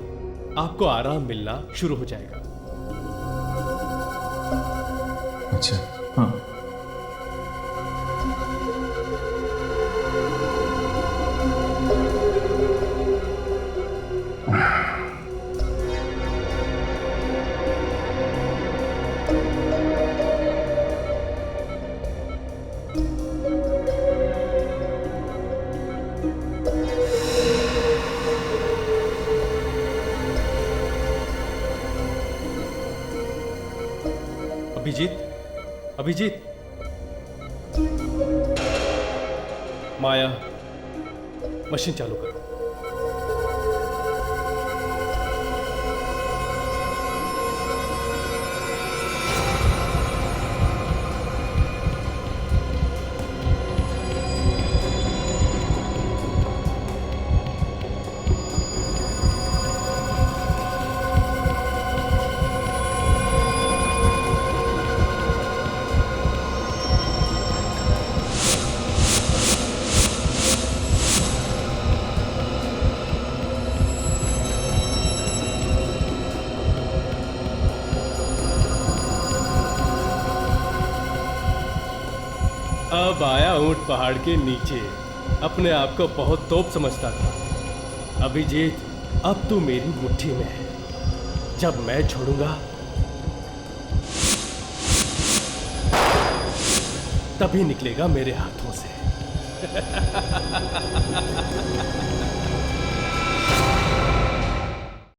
आपको आराम मिलना शुरू हो जाएगा। अच्छा, हाँ। अभिजीत, माया, मशीन चालू करो। अब आया ऊंट पहाड़ के नीचे, अपने आप को बहुत तोप समझता था। अभिजीत, अब तू मेरी मुट्ठी में है। जब मैं छोड़ूंगा तभी निकलेगा मेरे हाथों से।